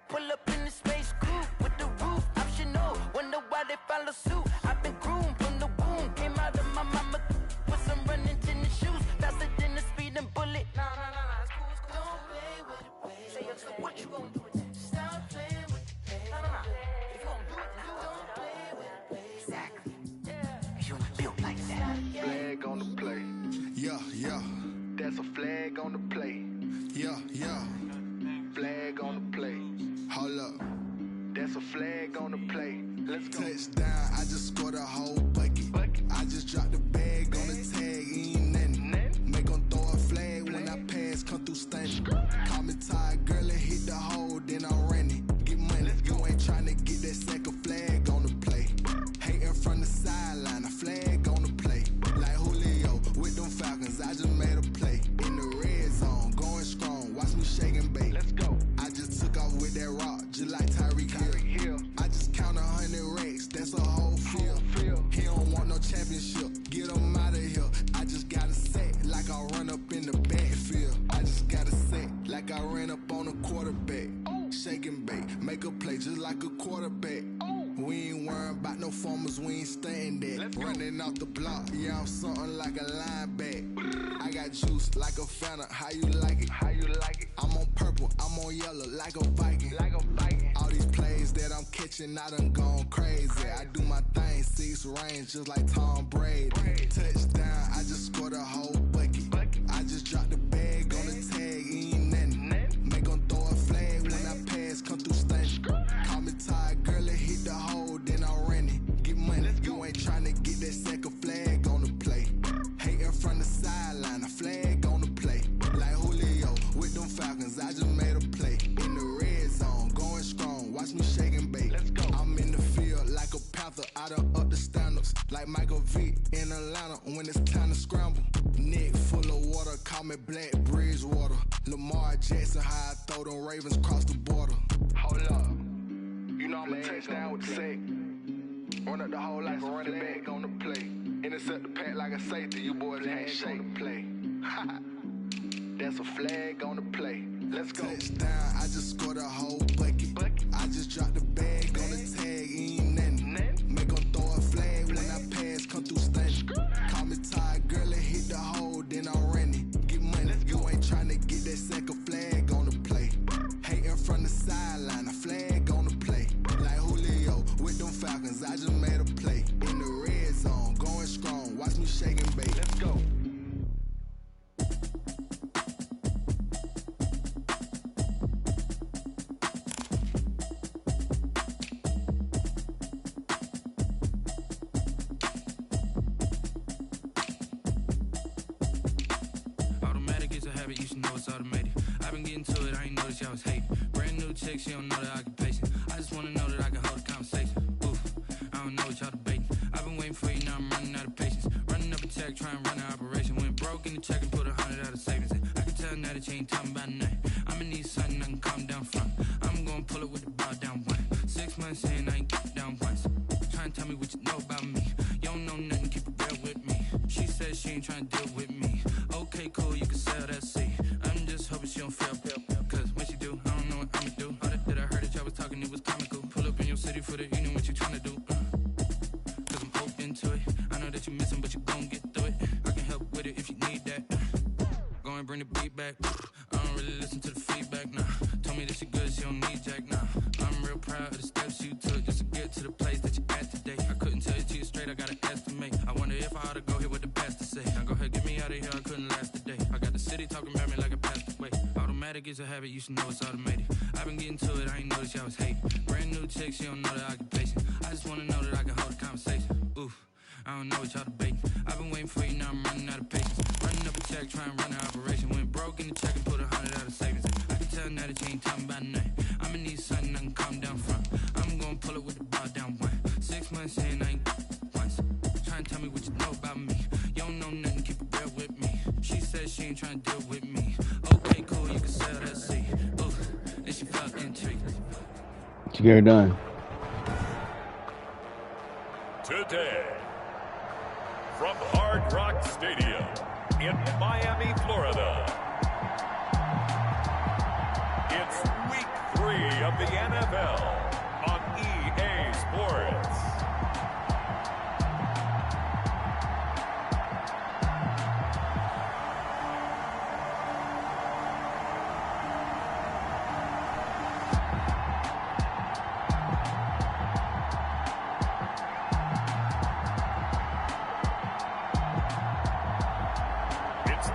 Pull up in the space coupe with the roof optional. Wonder why they follow suit. I've been groomed from the womb. Came out of my mama with some running tennis shoes. Faster than the speeding bullet. Nah, it's cool, it's cool. Don't play with it, baby. Say so what you gonna do with that? Stop playing with it, baby. Nah. If you gonna do it, then don't play with it, baby. Exactly. Yeah. You ain't built like that. Flag on the play. Yeah. That's a flag on the play. Yeah. Flag on the play. Hold up. That's a flag on the play. Let's go. Touchdown, I just scored a whole bucket. I just dropped the bag on the tag, ain't nothing. Make 'em throw a flag when I pass, come through stunning. Call me tired, girl, and hit the hole, then I'm running. Get money, you ain't tryna get that second flag on the play. Hating from the sideline, a flag on the play. Like Julio with them Falcons, I just made a play. In the red zone, going strong, watch me shake and bake. Let's go. I just took off with that rock, just like Tyreek Hill. I just count 100 racks, that's a whole field. He don't want no championship, get him out of here. I just gotta say, like I run up in the backfield. I just gotta say, like I ran up on a quarterback. Shake and bake, make a play just like a quarterback. We ain't worrying about no formers, we ain't staying there. Running off the block, yeah, I'm something like a lineback. I got juice like a Fanta, how you like it? I'm on purple, I'm on yellow, like a Viking. All these plays that I'm catching, I done gone crazy. I do my thing, 6 range, just like Tom Brady. Touchdown, I just scored a whole bucket. I just dropped the bag on the tag, ain't nothing. Make 'em throw a flag when I pass, come through stunning. Call me tired, girl, and hit the hole, then I'm running. Get money, you ain't tryna get that second flag on the play. Hating from the sideline, a flag on the play. Like Julio with them Falcons, I just made a play. In the red zone, going strong, watch me shake and bake. I'm in the field like a panther, I done up the standards. Like Michael Vick in Atlanta when it's time to scramble. Neck full of water, call me Black Bridgewater. Lamar Jackson, how I throw them Ravens cross the border. Hold up. You know I'm a touchdown with the sack. Run up the hole like a running back on the play. Intercept the pack like a safety. You boys ain't shake the play. That's a flag on the play. Let's go. Touchdown, I just scored a whole bucket. I just dropped the bag on the tag, ain't nothing. Make 'em throw a flag when I pass, come through stunning. Call me tired, girl, and hit the hole, then I'm running. Get money, you ain't tryna get that second flag on the play. Hating from the sideline, a flag on the play. Like Julio with them Falcons, I just made a play. In the red zone, going strong, watch me shake and bake. Let's go. You should know it's automated. I've been getting to it, I ain't noticed y'all was hating. Brand new chick, she don't know the occupation. I just wanna know that I can hold a conversation. Oof, I don't know what y'all debating. I've been waiting for you, now I'm running out of patience. Running up a check, trying to run an operation. Went broke in the check and put 100 out of savings in. I can tell now that you ain't talking about nothing. I'ma need something I can calm down from. I'm gonna pull it with the bow down one. 6 months in, I ain't get down once. Trying to tell me what you know about me. You don't know nothing, keep it real with me. She says she ain't trying to deal with me. Okay, cool, you can sell that seat. I'm just hoping she don't fail. Cause when she do, I don't know what I'ma do. All that I heard that y'all was talking, it was comical. Pull up in your city for the evening, what you tryna do? Cause I'm open to it. I know that you missing, but you gon' get through it. I can help with it if you need that. Go and bring the beat back. I don't really listen to the feedback, nah. Told me that she good, she don't need jack, nah. I'm real proud of the steps you took just to get to the place that you at today. I couldn't tell you to you straight, I gotta estimate. I wonder if I ought to go here with the pastor say. Now go ahead, get me out of here, I couldn't last a day. I got the city talking about me like a passed away. Automatic is a habit, you should know it's automated. I've been getting to it, I ain't noticed y'all was hating. Brand new chick, she don't know the occupation. I just wanna know that I can hold a conversation. Oof, I don't know what y'all debating. I've been waiting for you, now I'm running out of patience. Running up a check, trying to run an operation. Went broke in the check and put 100 out of savings in. I can tell now that you ain't talking about nothing. I'ma need something I can calm down from. I'm gonna pull it with the bow down one. 6 months in, I ain't once. Trying to tell me what you know about me. You don't know nothing, keep it real with me. She says she ain't trying to deal with me. Okay, cool, you can sell that seat. Oof, and she felt intrigued. Did you get her done? Today, from Hard Rock Stadium in Miami, Florida, it's week 3 3 of the NFL on EA Sports.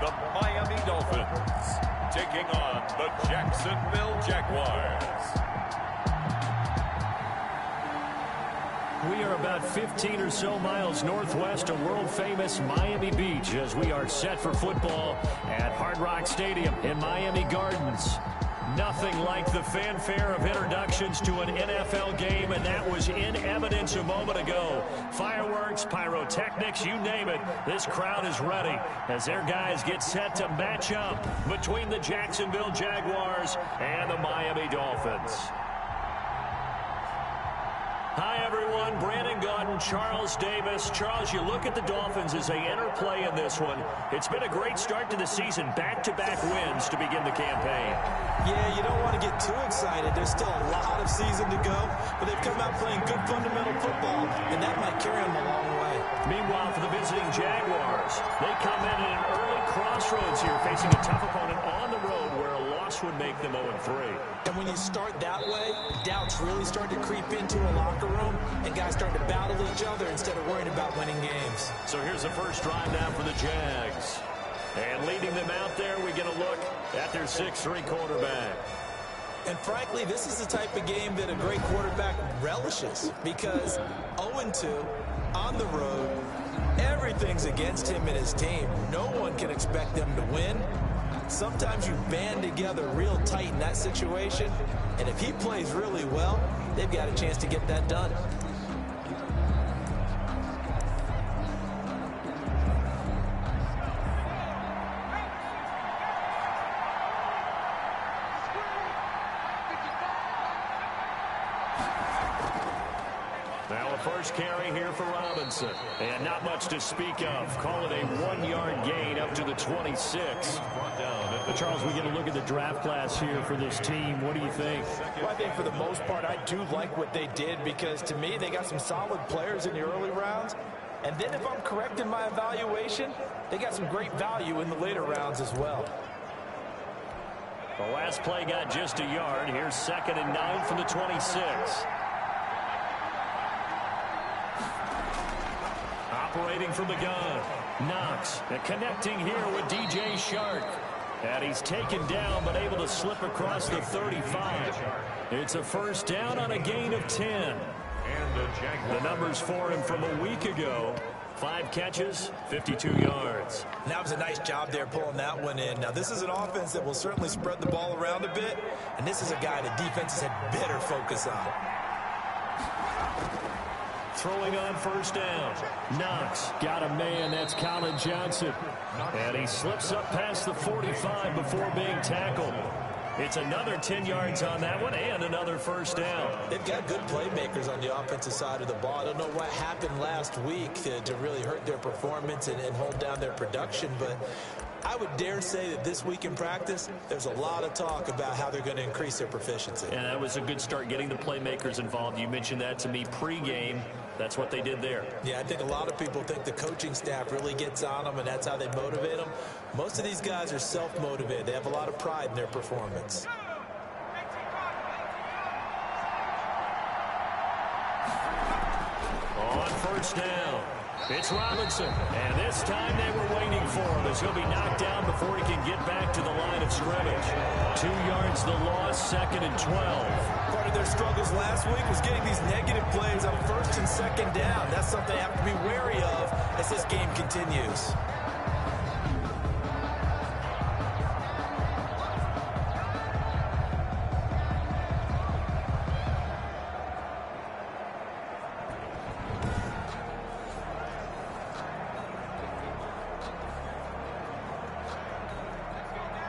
The Miami Dolphins taking on the Jacksonville Jaguars. We are about 15 or so miles northwest of world-famous Miami Beach as we are set for football at Hard Rock Stadium in Miami Gardens. Nothing like the fanfare of introductions to an NFL game, and that was in evidence a moment ago. Fireworks, pyrotechnics, you name it. This crowd is ready as their guys get set to match up between the Jacksonville Jaguars and the Miami Dolphins. Hi, everyone. Brandon Gaudin, Charles Davis. Charles, you look at the Dolphins as they enter play in this one. It's been a great start to the season. Back-to-back wins to begin the campaign. Yeah, you don't want to get too excited. There's still a lot of season to go, but they've come out playing good fundamental football, and that might carry them a long way. Meanwhile, for the visiting Jaguars, they come in at an early crossroads here, facing a tough opponent on the road where a loss would make them 0-3. And when you start that way, doubts really start to creep into a locker room, and guys start to battle each other instead of worrying about winning games. So here's the first drive now for the Jags. And leading them out there, we get a look at their 6'3" quarterback. And frankly, this is the type of game that a great quarterback relishes, because 0-2 on the road, everything's against him and his team. No one can expect them to win. Sometimes you band together real tight in that situation, and if he plays really well, they've got a chance to get that done. Now a first carry here for Robinson. And not much to speak of. Call it a 1-yard gain up to the 26. Charles, we get a look at the draft class here for this team. What do you think? Well, I think for the most part, I do like what they did, because to me, they got some solid players in the early rounds. And then if I'm correct in my evaluation, they got some great value in the later rounds as well. The last play got just a yard. Here's 2nd and 9 from the 26. Operating from the gun. Knox connecting here with DJ Shark. And he's taken down but able to slip across the 35. It's a first down on a gain of 10. The numbers for him from a week ago. 5 catches, 52 yards. That was a nice job there pulling that one in. Now, this is an offense that will certainly spread the ball around a bit, and this is a guy that defenses had better focus on. Throwing on first down. Knox got a man. That's Colin Johnson. And he slips up past the 45 before being tackled. It's another 10 yards on that one and another first down. They've got good playmakers on the offensive side of the ball. I don't know what happened last week to really hurt their performance and hold down their production, but I would dare say that this week in practice, there's a lot of talk about how they're going to increase their proficiency. And that was a good start, getting the playmakers involved. You mentioned that to me pregame. That's what they did there. Yeah, I think a lot of people think the coaching staff really gets on them, and that's how they motivate them. Most of these guys are self-motivated. They have a lot of pride in their performance. On first down, it's Robinson. And this time they were waiting for him as he'll be knocked down before he can get back to the line of scrimmage. 2 yards the loss, 2nd and 12. Part of their struggles last week was getting these negative plays on 1st and 2nd down. That's something they have to be wary of as this game continues.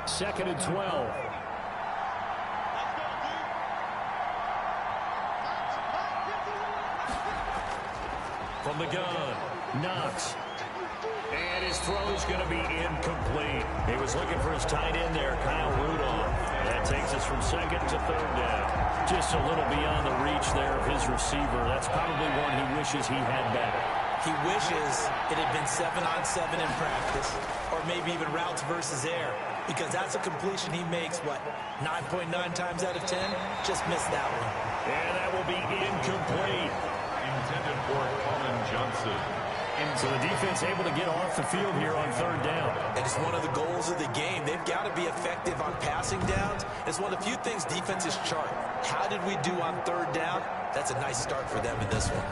Second and 12. From the gun, Knox. And his throw's going to be incomplete. He was looking for his tight end there, Kyle Rudolph. That takes us from second to third down. Just a little beyond the reach there of his receiver. That's probably one he wishes he had back. He wishes it had been 7-on-7 in practice, or maybe even routes versus air, because that's a completion he makes, 9.9 times out of 10? Just missed that one. And that will be incomplete. Intended for Colin Johnson. So the defense able to get off the field here on third down. And it's one of the goals of the game. They've got to be effective on passing downs. It's one of the few things defenses chart. How did we do on third down? That's a nice start for them in this one.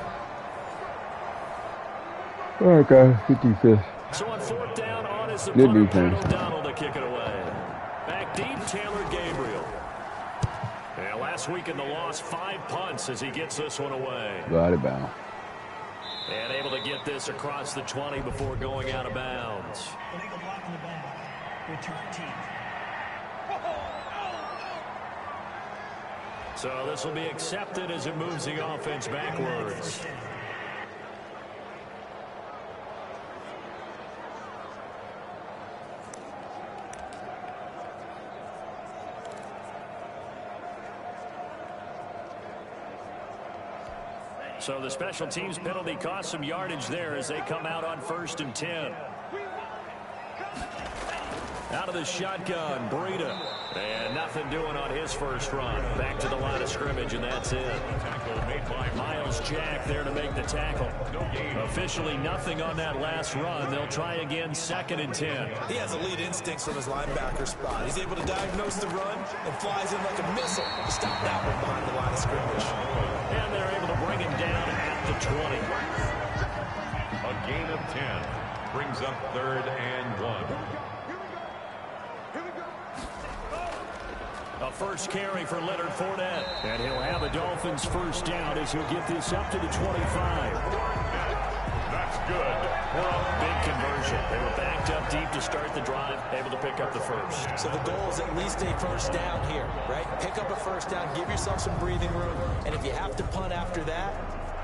All right, guys. Good defense. So on fourth down, on is the Good punter, defense. Pat O'Donnell to kick it away. Back deep, Taylor Gabriel. And last week in the loss, 5 punts as he gets this one away. Go out of bounds. And able to get this across the 20 before going out of bounds. Illegal block in the back. Return team. So this will be accepted as it moves the offense backwards. So the special teams penalty cost some yardage there as they come out on 1st and 10. Out of the shotgun, Breida. And nothing doing on his first run. Back to the line of scrimmage, and that's it. Tackle made by Miles Jack there to make the tackle. No gain. Officially nothing on that last run. They'll try again 2nd and 10. He has elite instincts from his linebacker spot. He's able to diagnose the run and flies in like a missile to stop that one behind the line of scrimmage. And they're able to bring him down at the 20. A gain of 10 brings up 3rd and 1. A first carry for Leonard Fournette. And he'll have a Dolphins first down as he'll get this up to the 25. That's good. Big conversion. They were backed up deep to start the drive, able to pick up the first. So the goal is at least a first down here, right? Pick up a first down, give yourself some breathing room, and if you have to punt after that,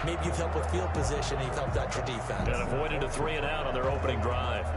maybe you've helped with field position and you've helped out your defense. And avoided a 3 and out on their opening drive.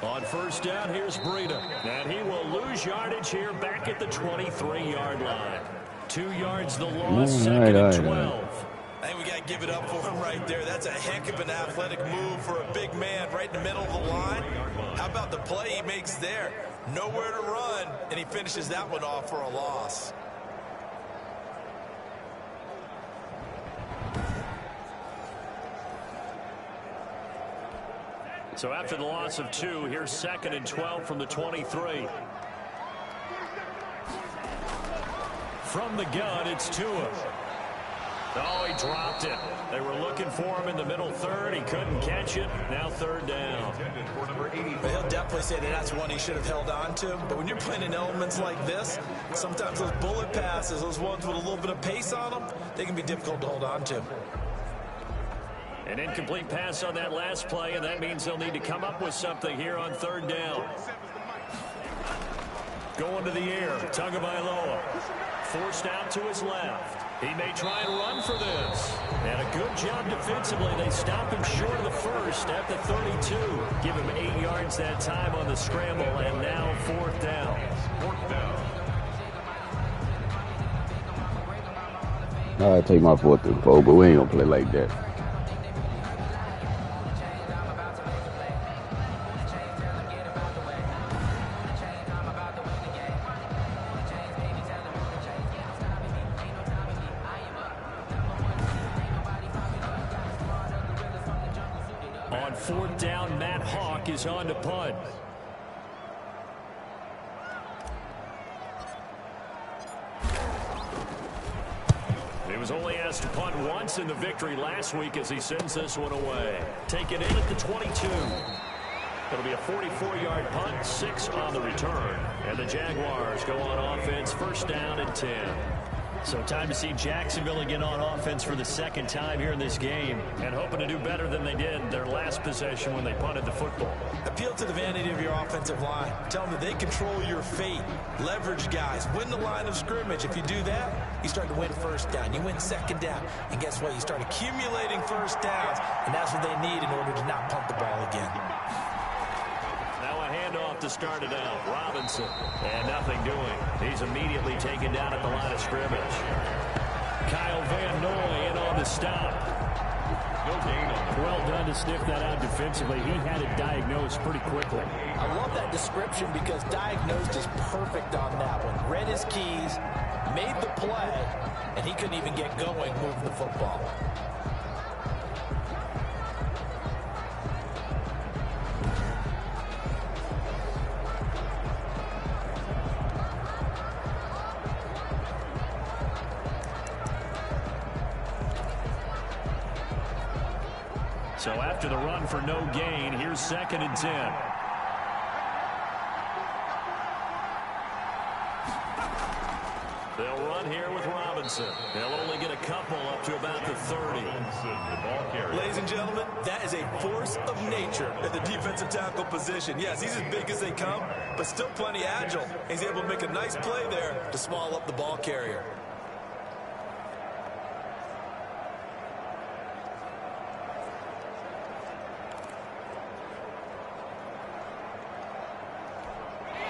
On first down, here's Breida. And he will lose yardage here back at the 23-yard line. 2 yards the loss, 2nd and 12. I think we got to give it up for him right there. That's a heck of an athletic move for a big man right in the middle of the line. How about the play he makes there? Nowhere to run, and he finishes that one off for a loss. So after the loss of 2, here's 2nd and 12 from the 23. From the gun, it's Tua. Oh, he dropped it. They were looking for him in the middle third. He couldn't catch it. Now 3rd down. But he'll definitely say that that's one he should have held on to. But when you're playing in elements like this, sometimes those bullet passes, those ones with a little bit of pace on them, they can be difficult to hold on to. An incomplete pass on that last play, and that means they'll need to come up with something here on 3rd down. Going to the air, Tagovailoa. Forced out to his left. He may try and run for this. And a good job defensively. They stop him short of the first at the 32. Give him 8 yards that time on the scramble, and now 4th down. 4th down. I'll take my 4th and 4, but we ain't going to play like that. On 4th down, Matt Hawk is on to punt. He was only asked to punt once in the victory last week as he sends this one away. Take it in at the 22. It'll be a 44-yard punt, 6 on the return. And the Jaguars go on offense, 1st down and 10. So time to see Jacksonville again on offense for the second time here in this game, and hoping to do better than they did their last possession when they punted the football. Appeal to the vanity of your offensive line. Tell them that they control your fate. Leverage guys. Win the line of scrimmage. If you do that, you start to win first down. You win second down. And guess what? You start accumulating first downs, and that's what they need in order to not punt the ball again. Now a handoff to start it out. Robinson. And nothing doing. He's immediately taken down at the line of scrimmage. Kyle Van Noy in on the stop. No gain on it. Well done to sniff that out defensively. He had it diagnosed pretty quickly. I love that description because diagnosed is perfect on that one. Read his keys, made the play, and he couldn't even get going moving the football. So after the run for no gain, here's 2nd and 10. They'll run here with Robinson. They'll only get a couple up to about the 30. Ladies and gentlemen, that is a force of nature at the defensive tackle position. Yes, he's as big as they come, but still plenty agile. He's able to make a nice play there to swallow up the ball carrier.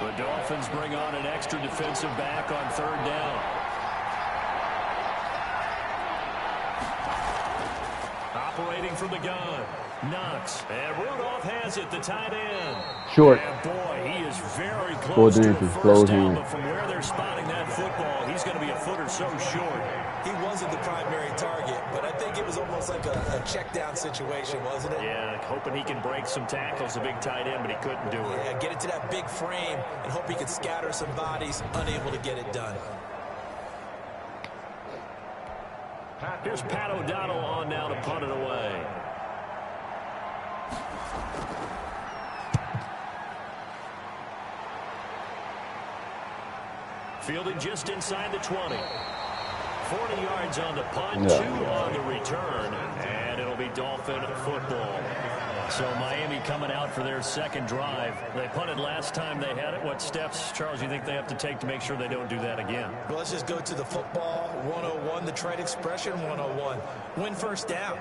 The Dolphins bring on an extra defensive back on 3rd down. Operating from the gun. Knox. And Rudolph has it, the tight end. Short. And boy, he is very close to a first down, but from where they're spotting that football, he's going to be a foot or so short. He wasn't the primary target, but I think it was almost like a check down situation, wasn't it? Yeah, hoping he can break some tackles, a big tight end, but he couldn't do it. Yeah, get it to that big frame and hope he could scatter some bodies, unable to get it done. Here's Pat O'Donnell on now to punt it away. Fielding just inside the 20. 40 yards on the punt, 2 on the return, and it'll be Dolphin football. So Miami coming out for their second drive. They punted last time they had it. What steps, Charles, you think they have to take to make sure they don't do that again? Well, let's just go to the football 101, the trade expression 101. Win first down.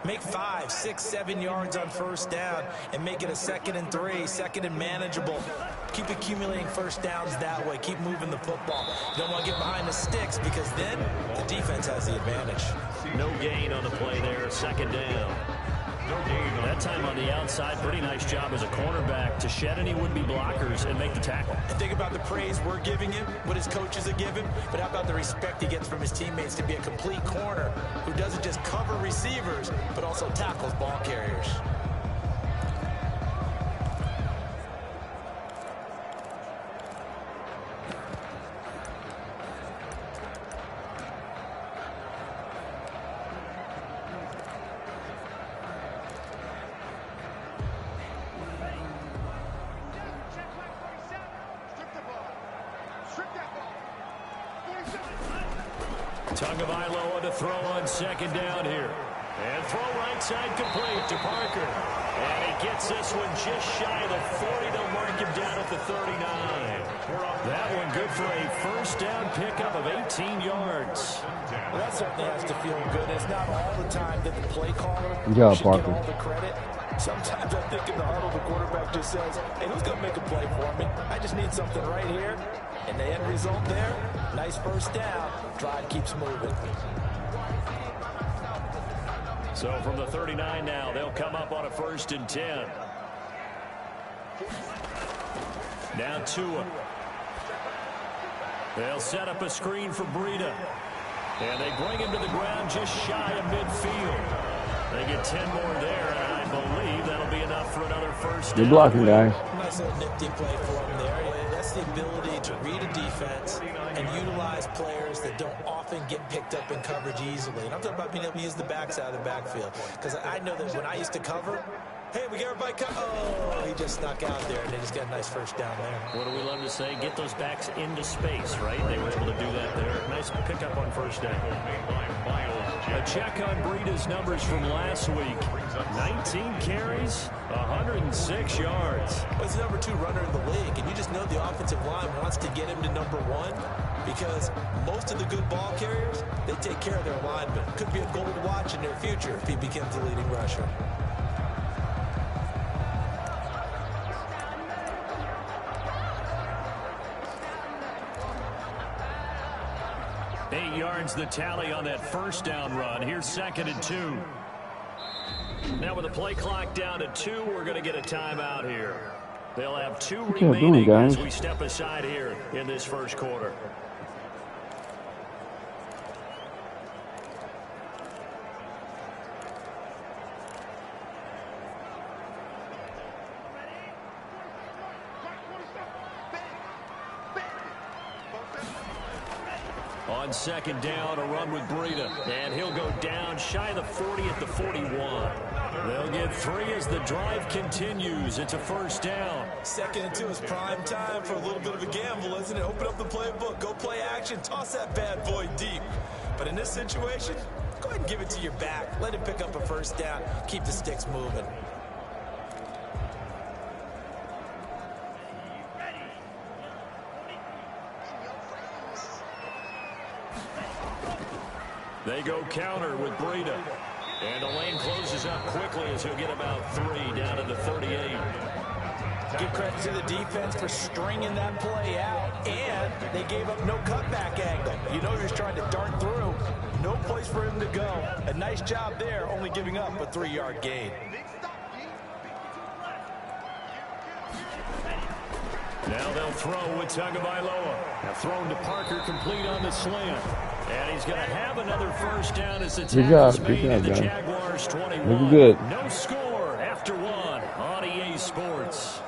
Make 5, 6, 7 yards on first down and make it a 2nd and 3, 2nd and manageable. Keep accumulating first downs that way. Keep moving the football. You don't want to get behind the sticks because then the defense has the advantage. No gain on the play there, 2nd down. That time on the outside, pretty nice job as a cornerback to shed any would-be blockers and make the tackle. And think about the praise we're giving him, what his coaches are giving, but how about the respect he gets from his teammates to be a complete corner who doesn't just cover receivers, but also tackles ball carriers. Tagovailoa to throw on 2nd down here. And throw right side complete to Parker. And he gets this one just shy of the 40. They'll mark him down at the 39. That one good for a first down pickup of 18 yards. Well, that certainly has to feel good. It's not all the time that the play caller should get all the credit. Sometimes I think in the huddle, the quarterback just says, hey, who's going to make a play for me? I just need something right here. And the end result there, nice first down. Drive keeps moving. So from the 39 now, they'll come up on a 1st and 10. Now Tua. They'll set up a screen for Breida. And they bring him to the ground just shy of midfield. They get 10 more there, and I believe that'll be enough for another first down. Good blocking, guys. Nice little nifty play for him there. That's the ability to read a defense and utilize players that don't often get picked up in coverage easily. And I'm talking about being able to use the backside of the backfield. Because I know that when I used to cover, Hey, we got everybody come. Oh, he just snuck out there, and they just got a nice first down there. What do we love to say? Get those backs into space, right? They were able to do that there. Nice pickup on first down. A check on Breida's numbers from last week. 19 carries, 106 yards. Well, he's the number 2 runner in the league, and you just know the offensive line wants to get him to number 1 because most of the good ball carriers, they take care of their linemen. Could be a goal to watch in their future if he becomes the leading rusher. Yards the tally on that first down run. Here's 2nd and 2. Now with the play clock down to 2, we're going to get a timeout here. They'll have 2 remaining as we step aside here in this first quarter. On 2nd down, a run with Breida. And he'll go down shy of the 40 at the 41. They'll get 3 as the drive continues. It's a first down. 2nd and 2 is prime time for a little bit of a gamble, isn't it? Open up the playbook, go play action, toss that bad boy deep. But in this situation, go ahead and give it to your back. Let him pick up a first down. Keep the sticks moving. They go counter with Breida. And the lane closes up quickly as he'll get about 3 down to the 38. Give credit to the defense for stringing that play out. And they gave up no cutback angle. You know he's trying to dart through. No place for him to go. A nice job there, only giving up a 3-yard gain. Now they'll throw with Tagovailoa. Now thrown to Parker, complete on the slant. And he's going to have another first down as the tackle's made in the Jaguars 21. No score after 1 on EA Sports.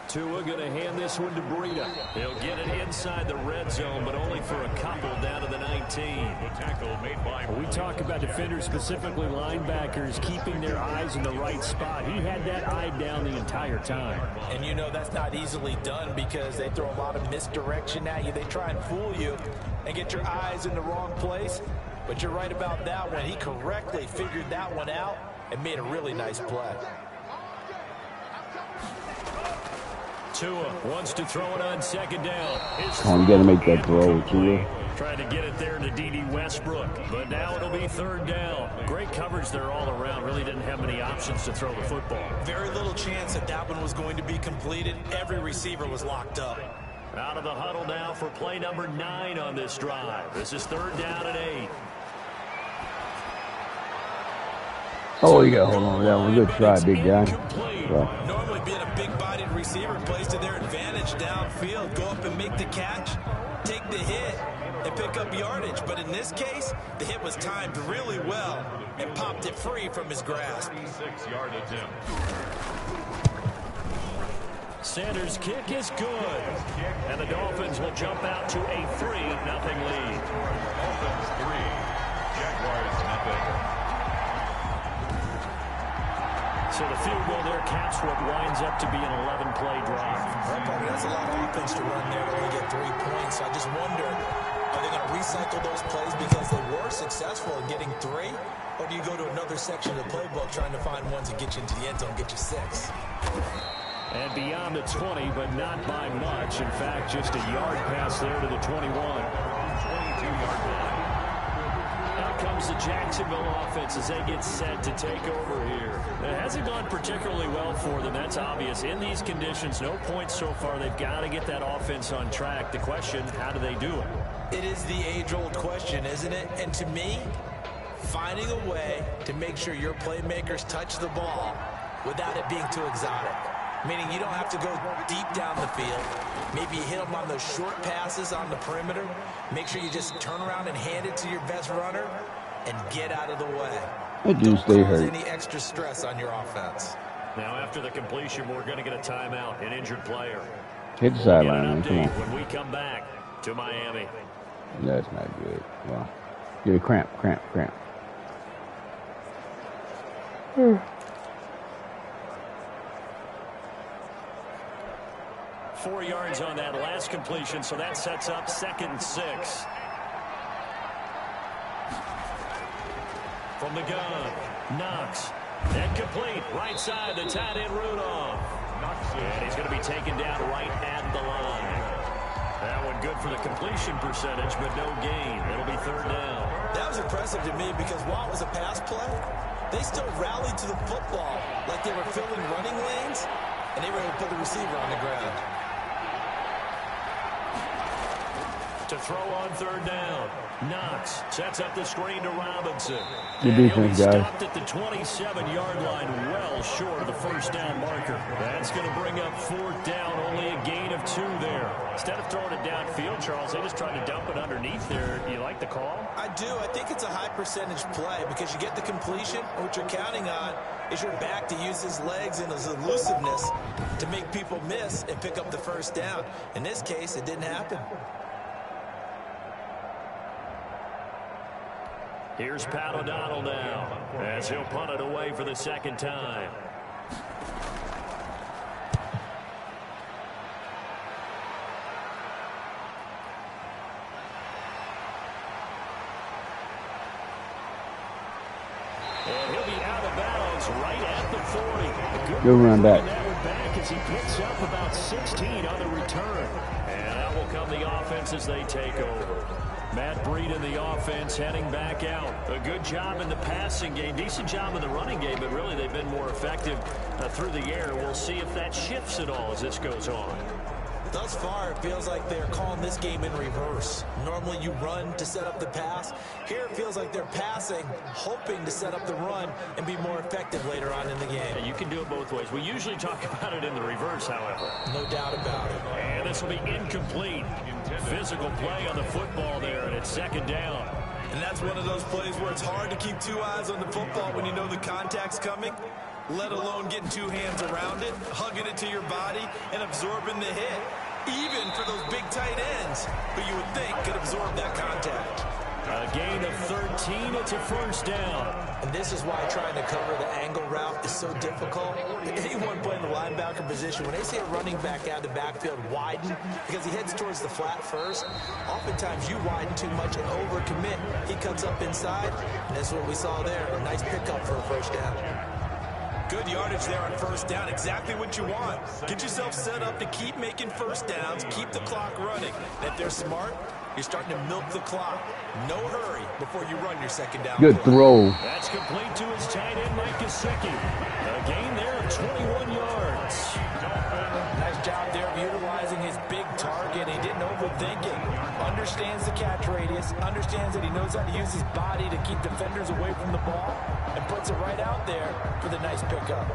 Tua going to hand this one to Breida. He'll get it inside the red zone, but only for a couple down to the 19. The tackle made by we talk about defenders, specifically linebackers, keeping their eyes in the right spot. He had that eye down the entire time. And you know that's not easily done because they throw a lot of misdirection at you. They try and fool you and get your eyes in the wrong place. But you're right about that one. He correctly figured that one out and made a really nice play. Tua wants to throw it on 2nd down. You got to make that throw, Tua. Trying to get it there to D.D. Westbrook. But now it'll be 3rd down. Great coverage there all around. Really didn't have many options to throw the football. Very little chance that that one was going to be completed. Every receiver was locked up. Out of the huddle now for play number 9 on this drive. This is 3rd down and 8. Oh, you got to hold on to that one. Good try, big guy. Right. Normally being a big-bodied receiver plays to their advantage downfield. Go up and make the catch, take the hit, and pick up yardage. But in this case, the hit was timed really well and popped it free from his grasp. 6-yard attempt. Sanders' kick is good. And the Dolphins will jump out to a 3-0 lead. Dolphins 3, Jaguars 0. So the field goal there caps what winds up to be an 11-play drive. Well, Parker, that's a lot of offense to run there to only get 3 points. So I just wonder, are they going to recycle those plays because they were successful in getting 3? Or do you go to another section of the playbook trying to find ones that get you into the end zone, get you 6? And beyond the 20, but not by much. In fact, just a yard pass there to the 21. 22-yard line. Out comes the Jacksonville offense as they get set to take over here. It hasn't gone particularly well for them. That's obvious. In these conditions, no points so far. They've got to get that offense on track. The question, how do they do it? It is the age-old question, isn't it? And to me, finding a way to make sure your playmakers touch the ball without it being too exotic. Meaning you don't have to go deep down the field. Maybe you hit them on those short passes on the perimeter. Make sure you just turn around and hand it to your best runner and get out of the way. That dude Don't stay cause hurt. any extra stress on your offense. Now, after the completion, we're going to get a timeout, an injured player. Hit the We'll sideline, get an man. Come on. update when we come back to Miami. That's not good. Wow. Get a cramp. 4 yards on that last completion, so that sets up 2nd and 6. From the gun, Knox. Incomplete, right side, the tight end Rudolph. And he's going to be taken down right at the line. That one good for the completion percentage, but no gain. It'll be 3rd down. That was impressive to me because while it was a pass play, they still rallied to the football like they were filling running lanes, and they were able to put the receiver on the ground. To throw on 3rd down. Knox sets up the screen to Robinson. Good And defense, he'll be guys. stopped at the 27-yard line, well short of the 1st down marker. That's going to bring up 4th down, only a gain of 2 there. Instead of throwing it downfield, Charles, they just tried to dump it underneath there. You like the call? I do. I think it's a high percentage play because you get the completion. What you're counting on is your back to use his legs and his elusiveness to make people miss and pick up the 1st down. In this case, it didn't happen. Here's Pat O'Donnell now as he'll punt it away for the 2nd time. And he'll be out of bounds right at the 40. Good run back. That one back as he picks up about 16 on the return. And out will come the offense as they take over. Matt Breed in the offense heading back out. A good job in the passing game. Decent job in the running game, but really they've been more effective through the air. We'll see if that shifts at all as this goes on. Thus far, it feels like they're calling this game in reverse. Normally you run to set up the pass. Here it feels like they're passing, hoping to set up the run and be more effective later on in the game. Yeah, you can do it both ways. We usually talk about it in the reverse, however. No doubt about it. And this will be incomplete. Physical play on the football there, and it's 2nd down. And that's one of those plays where it's hard to keep 2 eyes on the football when you know the contact's coming, let alone getting 2 hands around it, hugging it to your body, and absorbing the hit. Even for those big tight ends, who you would think could absorb that contact. A gain of 13, it's a 1st down. And this is why trying to cover the angle route is so difficult. Anyone playing the linebacker position, when they see a running back out of the backfield widen, because he heads towards the flat first, oftentimes you widen too much and overcommit. He cuts up inside, and that's what we saw there. A nice pickup for a 1st down. Good yardage there on 1st down. Exactly what you want. Get yourself set up to keep making 1st downs, keep the clock running. And if they're smart, you're starting to milk the clock. No hurry before you run your 2nd down. Good throw. That's complete to his tight end, Mike Gesicki. A gain there of 21 yards. Nice job there of utilizing his big target. He didn't overthink it. Understands the catch radius. Understands that he knows how to use his body to keep defenders away from the ball. And puts it right out there for the nice pickup.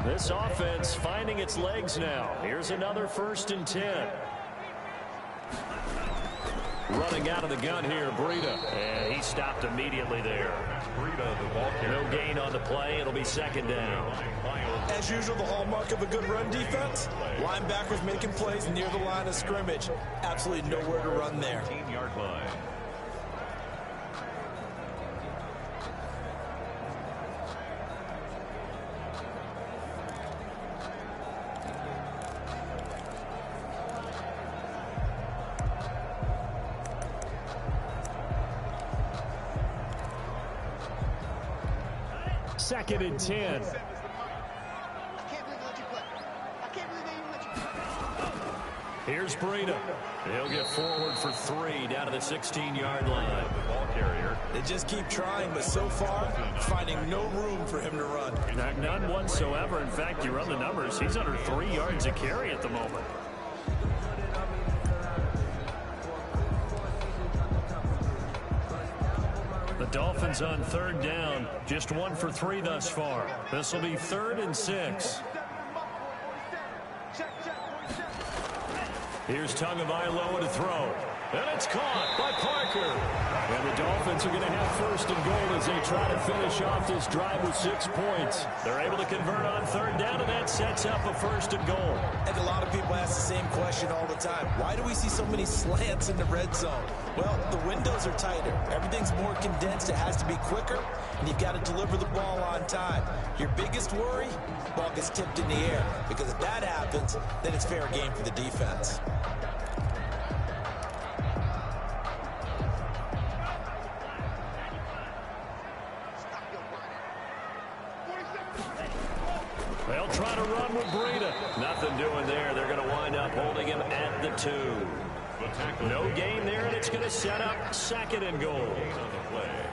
This offense finding its legs now. Here's another 1st and 10. Running out of the gun here, Breida. And he stopped immediately there. Breida, the ball carrier. No gain on the play. It'll be 2nd down. As usual, the hallmark of a good run defense. Linebackers making plays near the line of scrimmage. Absolutely nowhere to run there. 15-yard line. Second and 10. Here's Breida. He'll get forward for 3 down to the 16-yard line. Ball carrier. They just keep trying, but so far, finding no room for him to run. None whatsoever. In fact, you run the numbers. He's under 3 yards a carry at the moment. Dolphins on 3rd down. Just 1 for 3 thus far. This will be 3rd and 6. Here's Tagovailoa to throw. And it's caught by Parker. And the Dolphins are going to have 1st and goal as they try to finish off this drive with 6 points. They're able to convert on 3rd down, and that sets up a 1st and goal. And a lot of people ask the same question all the time. Why do we see so many slants in the red zone? Well, the windows are tighter. Everything's more condensed. It has to be quicker, and you've got to deliver the ball on time. Your biggest worry, ball gets tipped in the air. Because if that happens, then it's fair game for the defense. They'll try to run with Breida. Nothing doing there. They're going to wind up holding him at the 2. No gain there, and it's going to set up 2nd and goal.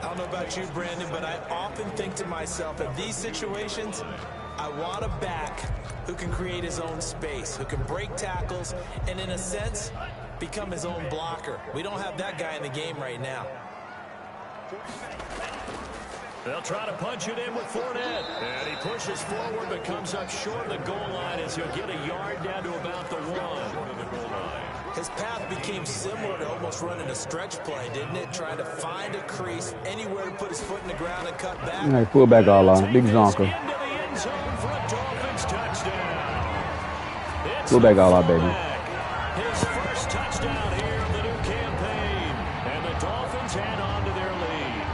I don't know about you, Brandon, but I often think to myself, in these situations, I want a back who can create his own space, who can break tackles, and in a sense, become his own blocker. We don't have that guy in the game right now. They'll try to punch it in with Fournette. And he pushes forward but comes up short of the goal line as he'll get a yard down to about the 1. His path became similar to almost running a stretch play, didn't it? Trying to find a crease, anywhere to put his foot in the ground and cut back. All right, fullback all on. Big zonker. Fullback all on, baby. His first touchdown here of the new campaign. And the Dolphins add on to their lead.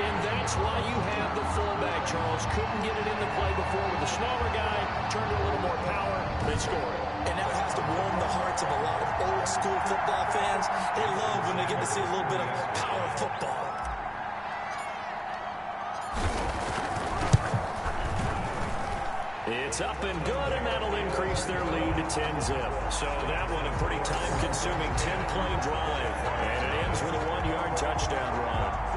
And that's why you have the fullback, Charles. Couldn't get it into play before with the smaller guy. Turned a little more power. They scored. And that has to warm the hearts of a lot of old school football fans. They love when they get to see a little bit of power football. It's up and good, and that'll increase their lead to 10-zip. So that one a pretty time-consuming 10-play drive. And it ends with a 1-yard touchdown run.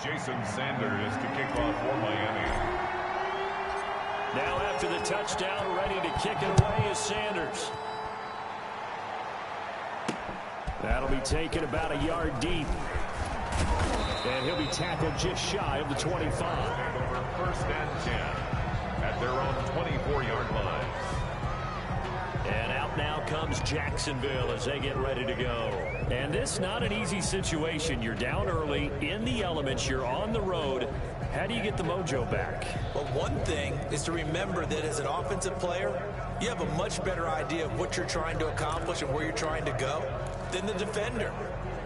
Jason Sanders to kick off for Miami. Now after the touchdown, ready to kick it away is Sanders. That'll be taken about a yard deep. And he'll be tackled just shy of the 25. Over 1st and 10 at their own 24-yard line. And out now comes Jacksonville as they get ready to go. And this not an easy situation. You're down early, in the elements, you're on the road. How do you get the mojo back? Well, one thing is to remember that as an offensive player, you have a much better idea of what you're trying to accomplish and where you're trying to go than the defender.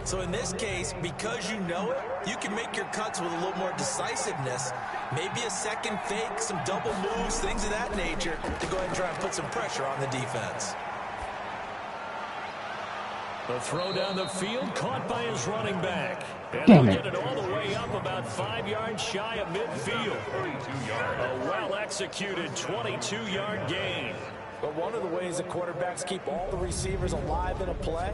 So in this case, because you know it, you can make your cuts with a little more decisiveness. Maybe a second fake, some double moves, things of that nature to go ahead and try and put some pressure on the defense. The throw down the field caught by his running back. And they'll get it all the way up about 5 yards shy of midfield. A well-executed 22-yard gain. But one of the ways that quarterbacks keep all the receivers alive in a play,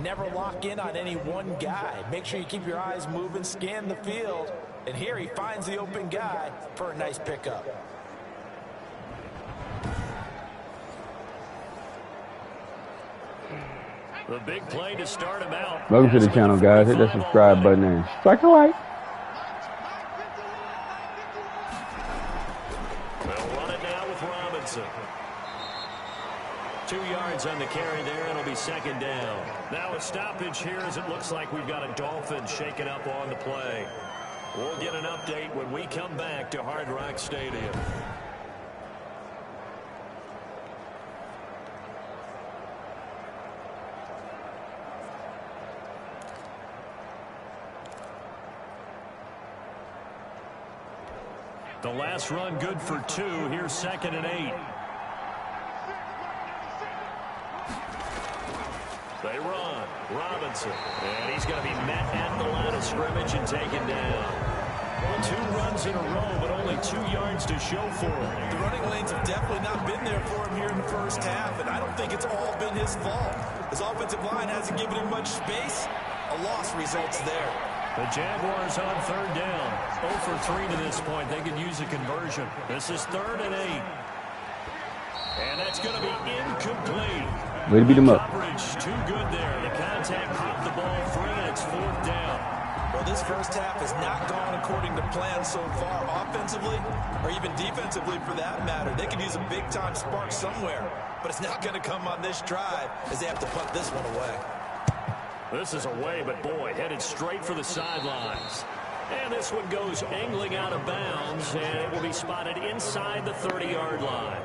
never lock in on any one guy. Make sure you keep your eyes moving, scan the field. And here he finds the open guy for a nice pickup. The big play to start him out. Welcome to the channel, guys. Hit that subscribe button and strike a like. They'll run it now with Robinson. 2 yards on the carry there, and it'll be 2nd down. Now a stoppage here as it looks like we've got a Dolphin shaking up on the play. We'll get an update when we come back to Hard Rock Stadium. The last run good for 2. Here's 2nd and 8. They run. Robinson. And he's going to be met at the line of scrimmage and taken down. Well, 2 runs in a row, but only 2 yards to show for him. The running lanes have definitely not been there for him here in the first half, and I don't think it's all been his fault. His offensive line hasn't given him much space. A loss results there. The Jaguars on 3rd down. 0 for 3 to this point. They could use a conversion. This is 3rd and 8. And that's going to be incomplete. Way to beat him up. Coverage too good there. The contact popped the ball free, and it's 4th down. Well, this first half has not gone according to plan so far, offensively or even defensively for that matter. They could use a big-time spark somewhere, but it's not going to come on this drive as they have to punt this one away. This is away, but boy, headed straight for the sidelines. And this one goes angling out of bounds, and it will be spotted inside the 30-yard line.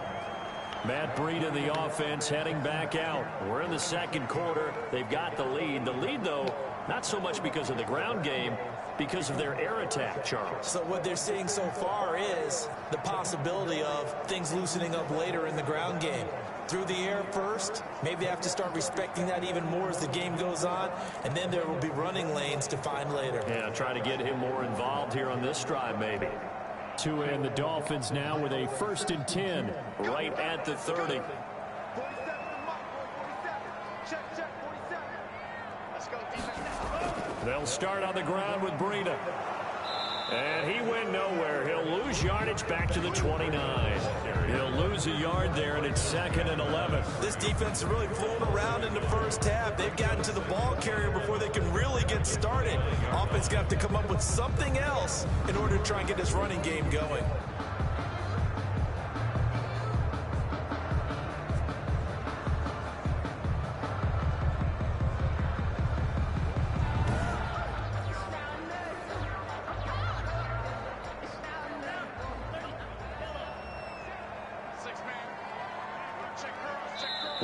Matt Breida, the offense, heading back out. We're in the 2nd quarter. They've got the lead. The lead, though, not so much because of the ground game, because of their air attack, Charles. So what they're seeing so far is the possibility of things loosening up later in the ground game. Through the air first, maybe they have to start respecting that even more as the game goes on, and then there will be running lanes to find later. Yeah, try to get him more involved here on this drive, maybe. To end the Dolphins now with a 1st and 10 right at the 30. They'll start on the ground with Breida. And he went nowhere. He'll lose yardage back to the 29. He'll lose a yard there, and it's 2nd and 11. This defense is really flown around in the first half. They've gotten to the ball carrier before they can really get started. Offense going to have to come up with something else in order to try and get this running game going.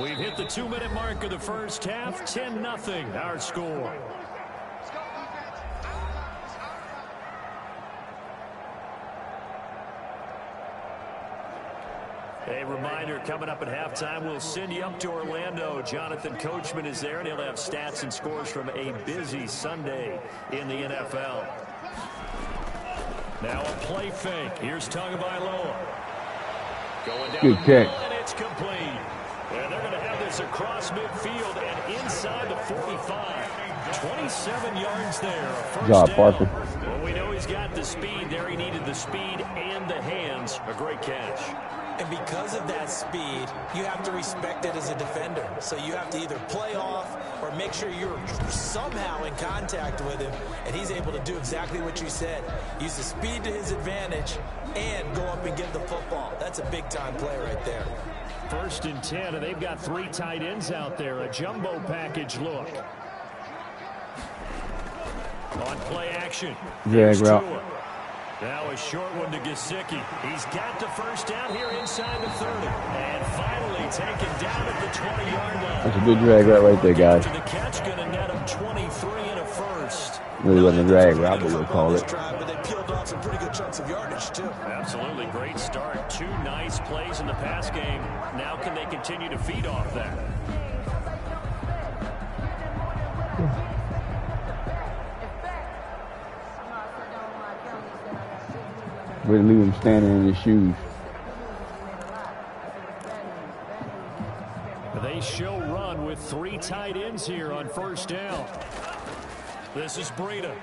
We've hit the 2-minute mark of the first half. 10-0 our score. A reminder, coming up at halftime, we'll send you up to Orlando. Jonathan Coachman is there, and he'll have stats and scores from a busy Sunday in the NFL. Now a play fake. Here's Tagovailoa. Going down good catch. And it's complete. And they're going to have this across midfield and inside the 45. 27 yards there. First job, down. Parker. Well, we know he's got the speed there. He needed the speed and the hands. A great catch. And because of that speed, you have to respect it as a defender. So you have to either play off or make sure you're somehow in contact with him, and he's able to do exactly what you said. Use the speed to his advantage and go up and get the football. That's a big-time play right there. 1st and 10, and they've got 3 tight ends out there. A jumbo package look. On play action. Drag route. Now a short one to Gesicki. He's got the first down here inside the 30. And finally taken down at the 20-yard line. That's a good drag route right there, guys. The catch going to net him 23 and a first. Really wasn't a drag route, but we'll call it. But they peeled off some pretty good chunks of yardage, too. Absolutely great start. 2 nice plays in the pass game. Now can they continue to feed off that? We'll leave him standing in his shoes. They show run with 3 tight ends here on 1st down. This is Breida.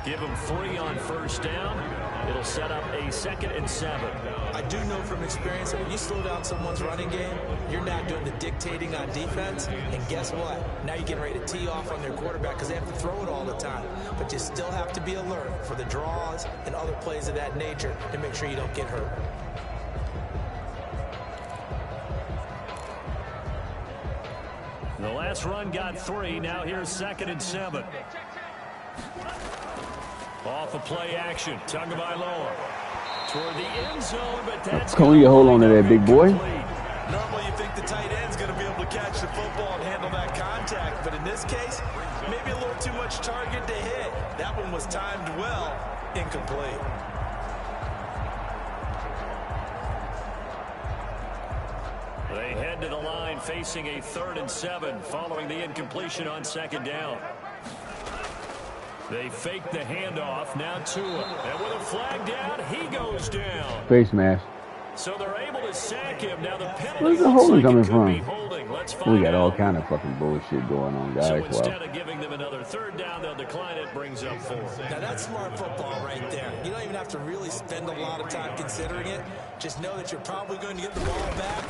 Give him 3 on 1st down. It'll set up a 2nd and 7. I do know from experience that when you slow down someone's running game, you're not doing the dictating on defense. And guess what? Now you're getting ready to tee off on their quarterback because they have to throw it all the time. But you still have to be alert for the draws and other plays of that nature to make sure you don't get hurt. The last run got 3. Now here's 2nd and 7. Off a play action. Tagovailoa toward the end zone, but that's Coney, hold on to that, big boy. Normally you think the tight end's going to be able to catch the football and handle that contact, but in this case, maybe a little too much target to hit. That one was timed well, incomplete. They head to the line facing a 3rd and 7 following the incompletion on 2nd down. They fake the handoff. Now Tua. And with a flag down, he goes down. Face mask. So they're able to sack him. Now the penalty Where's the holding coming could from? be holding. Let's find We got all out. kind of fucking bullshit going on, guys. So Well, instead of giving them another 3rd down, they'll decline it. Brings up 4. Now that's smart football right there. You don't even have to really spend a lot of time considering it. Just know that you're probably going to get the ball back.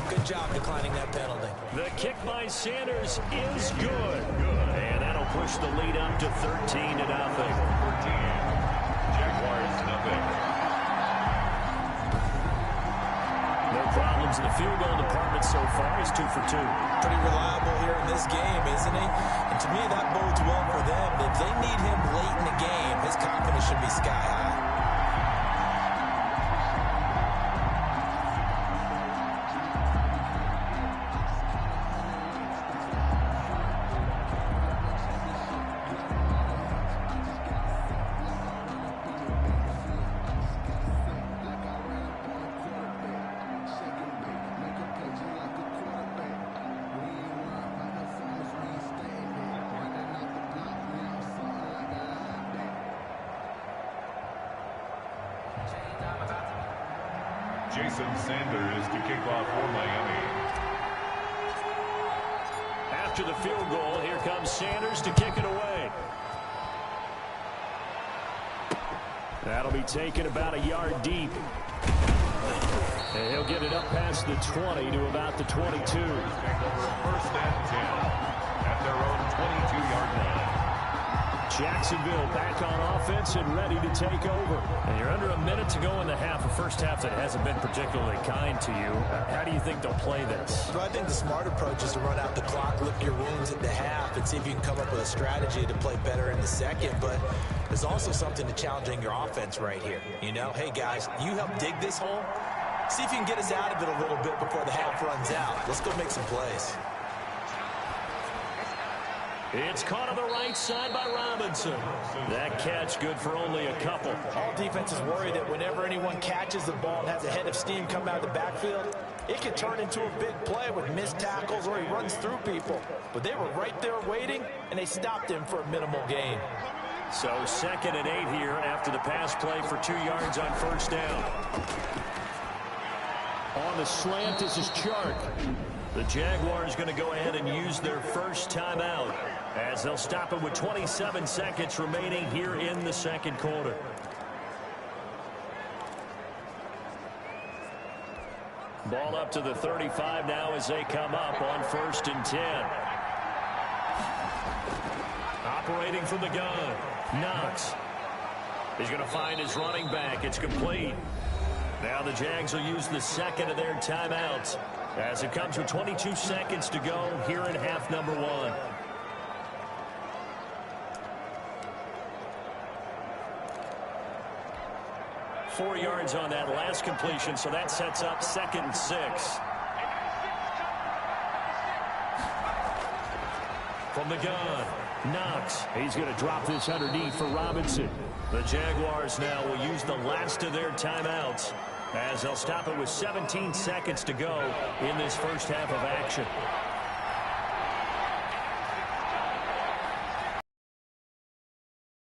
Good job declining that penalty. The kick by Sanders is good. And that'll push the lead up to 13-0. 13. Jaguars nothing. No problems in the field goal department so far. He's 2 for 2. Pretty reliable here in this game, isn't he? And to me, that bodes well for them. If they need him late in the game, his confidence should be sky high. Jason Sanders to kick off for Miami. After the field goal, here comes Sanders to kick it away. That'll be taken about a yard deep. And he'll get it up past the 20 to about the 22. 1st and 10 at their own 22-yard line. Jacksonville back on offense and ready to take over. And you're under a minute to go in the half, a first half that hasn't been particularly kind to you. How do you think they'll play this? Well, I think the smart approach is to run out the clock, lick your wounds at the half, and see if you can come up with a strategy to play better in the second. But there's also something to challenging your offense right here. You know, hey, guys, you help dig this hole. See if you can get us out of it a little bit before the half runs out. Let's go make some plays. It's caught on the right side by Robinson. That catch good for only a couple. All defenses worry that whenever anyone catches the ball and has a head of steam come out of the backfield, it can turn into a big play with missed tackles or he runs through people. But they were right there waiting, and they stopped him for a minimal gain. So 2nd and 8 here after the pass play for 2 yards on 1st down. On the slant, this is Chark. The Jaguars going to go ahead and use their first timeout as they'll stop it with 27 seconds remaining here in the 2nd quarter. Ball up to the 35 now as they come up on 1st and 10. Operating from the gun, Knox. He's going to find his running back. It's complete. Now the Jags will use the 2nd of their timeouts as it comes with 22 seconds to go here in half number 1. Four yards on that last completion, so that sets up 2nd and 6. From the gun, Knox. He's going to drop this underneath for Robinson. The Jaguars now will use the last of their timeouts as they'll stop it with 17 seconds to go in this first half of action.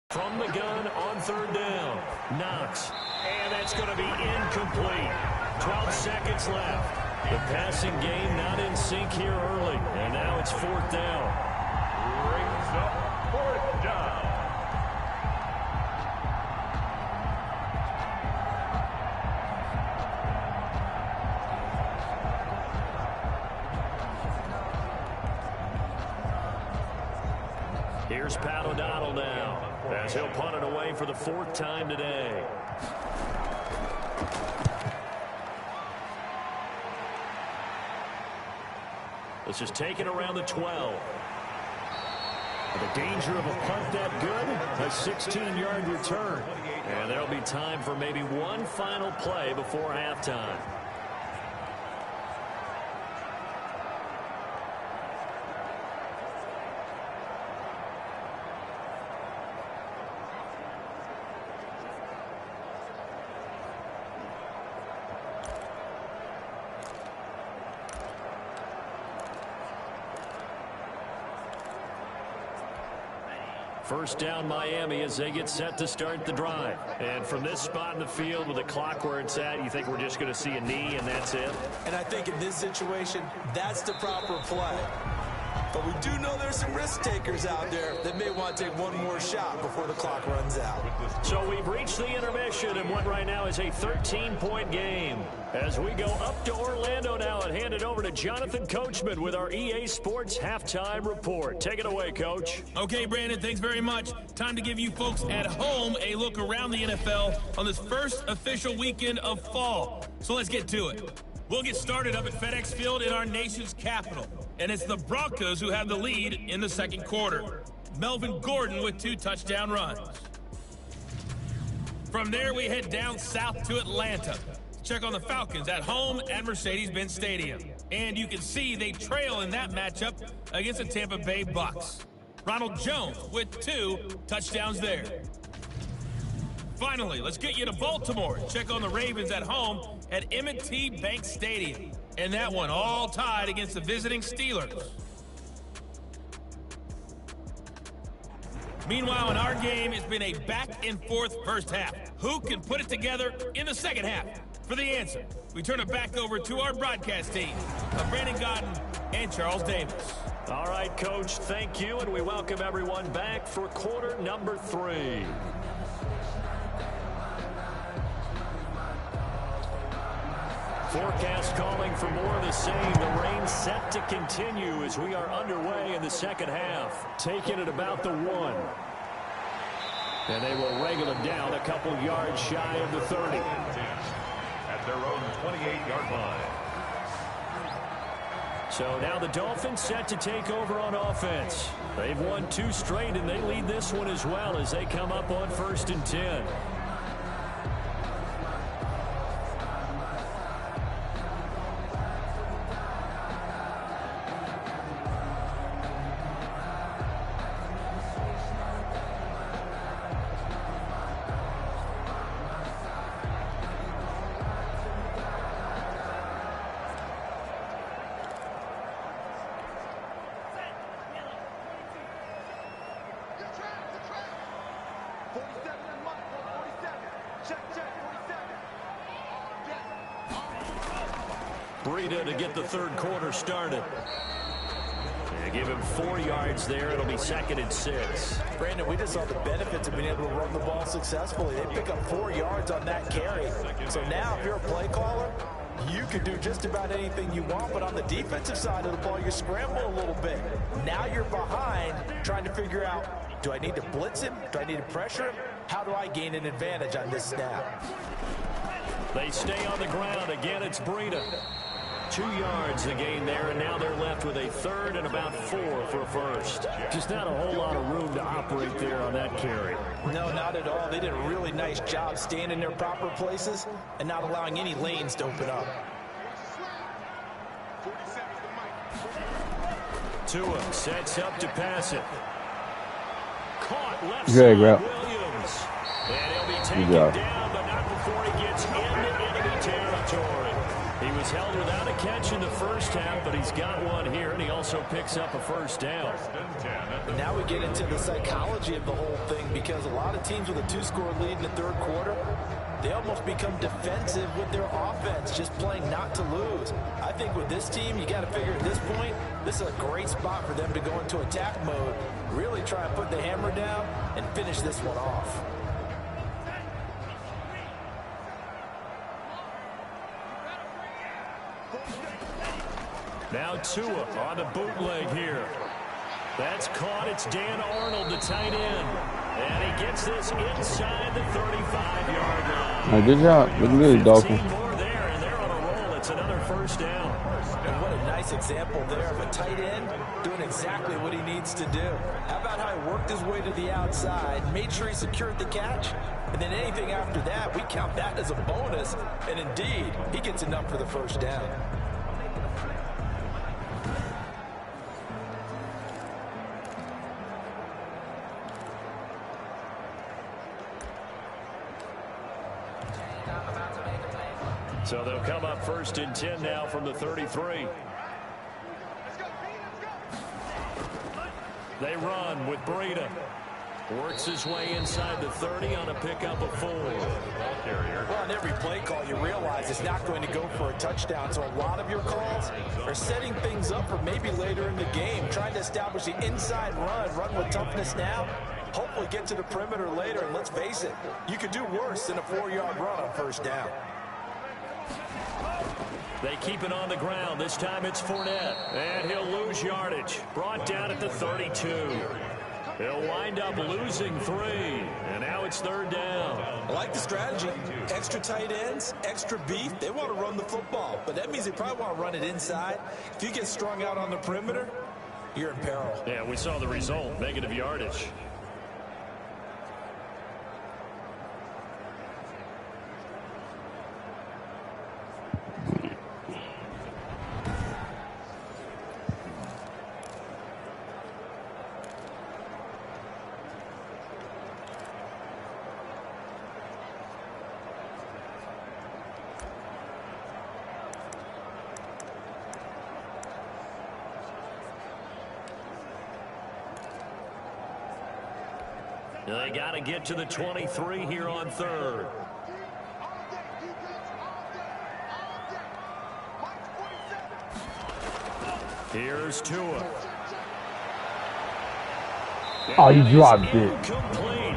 From the gun on 3rd down, Knox. And that's going to be incomplete. 12 seconds left. The passing game not in sync here early. And now it's 4th down. Brings up 4th down. Here's Pat O'Donnell now as he'll punt it away for the 4th time today. This is taken around the 12. The danger of a punt that good, a 16-yard return. And there'll be time for maybe one final play before halftime. First down Miami as they get set to start the drive. And from this spot in the field with the clock where it's at, you think we're just going to see a knee and that's it? And I think in this situation, that's the proper play. But we do know there's some risk takers out there that may want to take one more shot before the clock runs out. So we've reached the intermission, and what right now is a 13-point game. As we go up to Orlando now and hand it over to Jonathan Coachman with our EA Sports Halftime Report. Take it away, Coach. Okay, Brandon, thanks very much. Time to give you folks at home a look around the NFL on this first official weekend of fall. So let's get to it. We'll get started up at FedEx Field in our nation's capital. And it's the Broncos who have the lead in the second quarter. Melvin Gordon with 2 touchdown runs. From there, we head down south to Atlanta. Check on the Falcons at home at Mercedes-Benz Stadium. And you can see they trail in that matchup against the Tampa Bay Bucks. Ronald Jones with 2 touchdowns there. Finally, let's get you to Baltimore. Check on the Ravens at home at M&T Bank Stadium. And that one all tied against the visiting Steelers. Meanwhile, in our game, it's been a back-and-forth first half. Who can put it together in the second half? For the answer, we turn it back over to our broadcast team of Brandon Godden and Charles Davis. All right, Coach, thank you, and we welcome everyone back for quarter number 3. Forecast calling for more of the same. The rain set to continue as we are underway in the second half. Taking it about the 1. And they will wrangle it down a couple yards shy of the 30. At their own 28-yard line. So now the Dolphins set to take over on offense. They've won 2 straight, and they lead this one as well as they come up on 1st and 10. Breida to get the third quarter started. They give him 4 yards there. It'll be 2nd and 6. Brandon, we just saw the benefits of being able to run the ball successfully. They pick up 4 yards on that carry. So now if you're a play caller, you can do just about anything you want, but on the defensive side of the ball, you scramble a little bit. Now you're behind trying to figure out, do I need to blitz him? Do I need to pressure him? How do I gain an advantage on this snap? They stay on the ground. Again, it's Breida. 2 yards the gain there, and now they're left with a 3rd and about 4 for a first. Just not a whole lot of room to operate there on that carry. No, not at all. They did a really nice job staying in their proper places and not allowing any lanes to open up. Tua sets up to pass it. Caught left Good, side, bro. Williams. And he'll be taken down, but not before he gets into enemy territory. He was held without a catch in the first half, but he's got one here, and he also picks up a first down. Now we get into the psychology of the whole thing, because a lot of teams with a 2-score lead in the third quarter, they almost become defensive with their offense, just playing not to lose. I think with this team, you got to figure at this point, this is a great spot for them to go into attack mode, really try and put the hammer down and finish this one off. Now Tua on the bootleg here. That's caught. It's Dan Arnold, the tight end. And he gets this inside the 35-yard line. Good job. Looking good, Dolphins. 15 more there, and they're on a roll. It's another first down. And what a nice example there of a tight end doing exactly what he needs to do. How about how he worked his way to the outside, made sure he secured the catch, and then anything after that, we count that as a bonus. And indeed, he gets enough for the first down. So they'll come up 1st and 10 now from the 33. They run with Breida. Works his way inside the 30 on a pickup of 4. Well, on every play call, you realize it's not going to go for a touchdown. So a lot of your calls are setting things up for maybe later in the game, trying to establish the inside run with toughness now, hopefully get to the perimeter later. And let's face it, you could do worse than a 4-yard run on first down. They keep it on the ground. This time it's Fournette. And he'll lose yardage. Brought down at the 32. He'll wind up losing 3. And now it's 3rd down. I like the strategy. Extra tight ends, extra beef. They want to run the football. But that means they probably want to run it inside. If you get strung out on the perimeter, you're in peril. Yeah, we saw the result. Negative yardage. They got to get to the 23 here on 3rd. Here's Tua. Oh, you dropped it.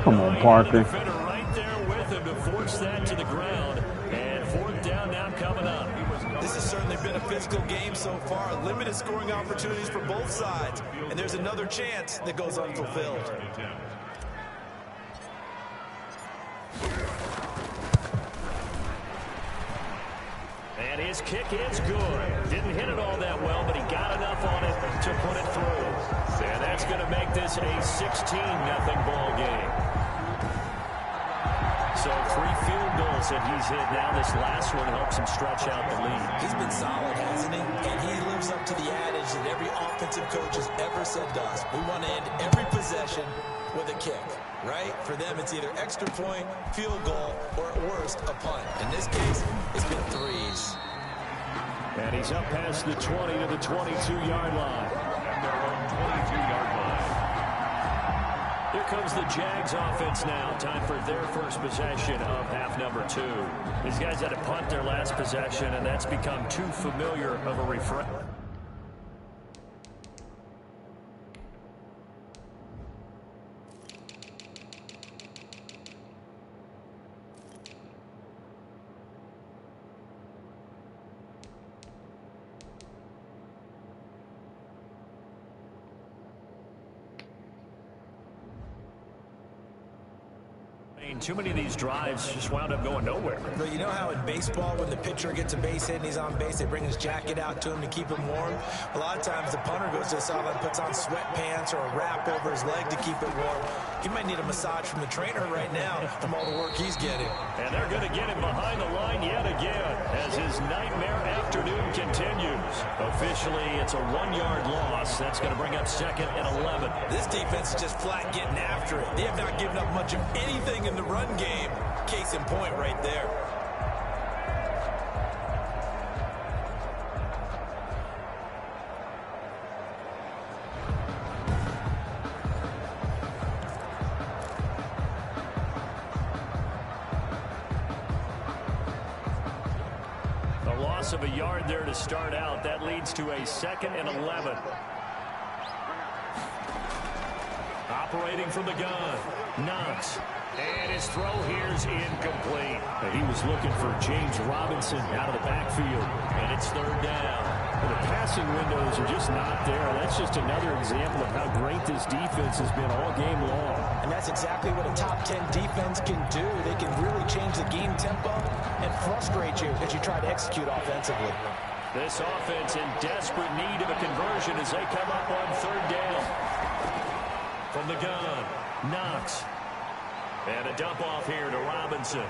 Come on, Parker. Right there with him to force that to the ground. And 4th down now coming up. This has certainly been a physical game so far. Limited scoring opportunities for both sides. And there's another chance that goes unfulfilled. And his kick is good. Didn't hit it all that well, but he got enough on it to put it through. And that's going to make this a 16-0 ball game. So 3 field goals that he's hit now. This last one helps him stretch out the lead. He's been solid, hasn't he? And he lives up to the adage that every offensive coach has ever said to us. We want to end every possession with a kick, right? For them, it's either extra point, field goal, or at worst, a punt. In this case, it's been 3s. And he's up past the 20 to the 22-yard line. At their own 22-yard line. Here comes the Jags offense now. Time for their first possession of half number 2. These guys had to punt their last possession, and that's become too familiar of a refrain. Too many of these drives just wound up going nowhere. But you know how in baseball, when the pitcher gets a base hit and he's on base, they bring his jacket out to him to keep him warm? A lot of times the punter goes to the sideline, puts on sweatpants or a wrap over his leg to keep it warm. He might need a massage from the trainer right now from all the work he's getting. And they're going to get him behind the line yet again as his nightmare afternoon continues. Officially, it's a 1-yard loss. That's going to bring up 2nd and 11. This defense is just flat getting after it. They have not given up much of anything in the run game. Case in point right there. A loss of a yard there to start out. That leads to a 2nd and 11. Operating from the gun. Knox. And his throw here's incomplete. And he was looking for James Robinson out of the backfield. And it's 3rd down. Well, the passing windows are just not there. That's just another example of how great this defense has been all game long. And that's exactly what a top 10 defense can do. They can really change the game tempo and frustrate you as you try to execute offensively. This offense in desperate need of a conversion as they come up on 3rd down. From the gun, Knox. And a dump off here to Robinson.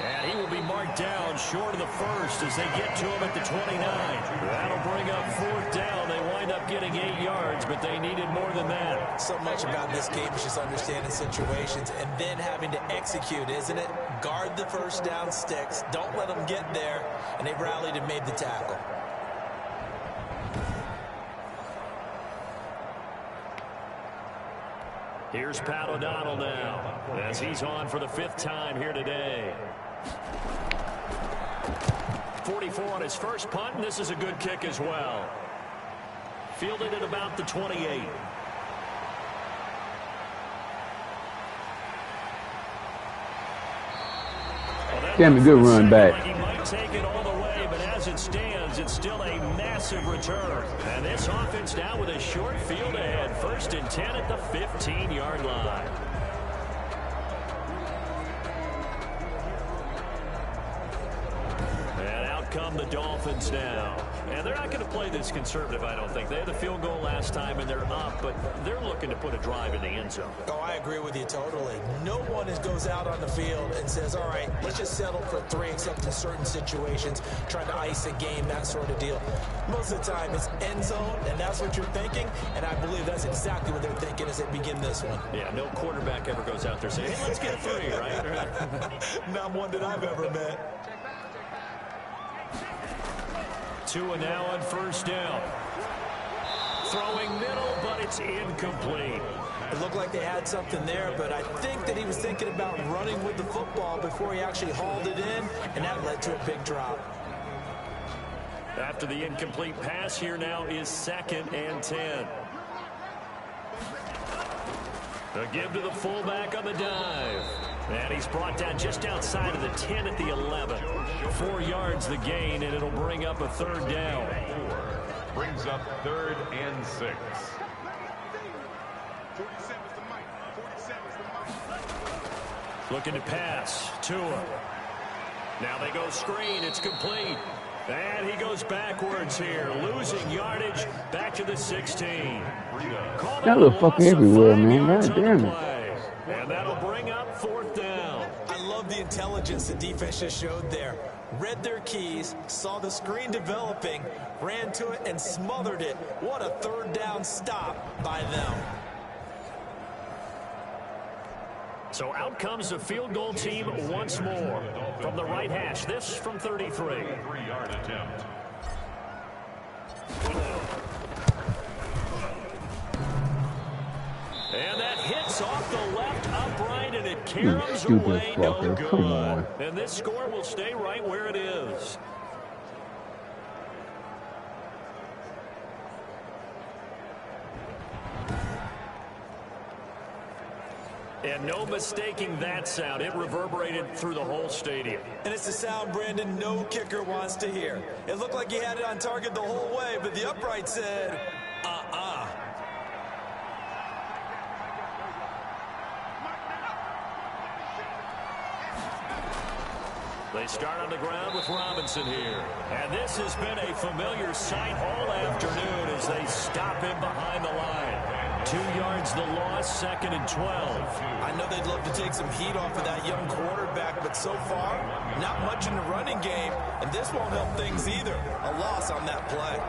And he will be marked down short of the first as they get to him at the 29. That'll bring up 4th down. They wind up getting 8 yards, but they needed more than that. So much about this game is just understanding situations and then having to execute, isn't it? Guard the first down sticks. Don't let them get there. And they rallied and made the tackle. Here's Pat O'Donnell now, as he's on for the 5th time here today. 44 on his first punt, and this is a good kick as well. Fielded at about the 28. Damn, a good run back. He might take it all the way, but as it stands, it's still a massive return. And this offense now with a short field ahead. 1st and 10 at the 15-yard line. And out come the Dolphins now. And they're not going to play this conservative, I don't think. They had the field goal last time, and they're up, but they're looking to put a drive in the end zone. Oh, I agree with you totally. No one goes out on the field and says, all right, let's just settle for 3, except in certain situations, trying to ice a game, that sort of deal. Most of the time, it's end zone, and that's what you're thinking, and I believe that's exactly what they're thinking as they begin this one. Yeah, no quarterback ever goes out there saying, hey, let's get 3, right? Not one that I've ever met. Tua now on 1st down. Throwing middle, but it's incomplete. It looked like they had something there, but I think that he was thinking about running with the football before he actually hauled it in, and that led to a big drop. After the incomplete pass, here now is 2nd and 10. A give to the fullback on the dive. And he's brought down just outside of the 10 at the 11. 4 yards the gain, and it'll bring up a 3rd down. 4 brings up 3rd and 6. Looking to pass. Tua. Now they go screen. It's complete. And he goes backwards here. Losing yardage back to the 16. That little fucker everywhere, man. God damn it. And that'll bring up 4th down. I love the intelligence the defense just showed there. Read their keys, saw the screen developing, ran to it, and smothered it. What a 3rd down stop by them. So out comes the field goal team once more. From the right hash, this from 33. 3-yard attempt. And that hits off the left upright, and it caroms stupid away. No fucker. good. Come on. And this score will stay right where it is. And no mistaking that sound. It reverberated through the whole stadium. And it's the sound, Brandon, no kicker wants to hear. It looked like he had it on target the whole way, but the upright said, They start on the ground with Robinson here. And this has been a familiar sight all afternoon as they stop him behind the line. 2 yards the loss, 2nd and 12. I know they'd love to take some heat off of that young quarterback, but so far, not much in the running game, and this won't help things either. A loss on that play.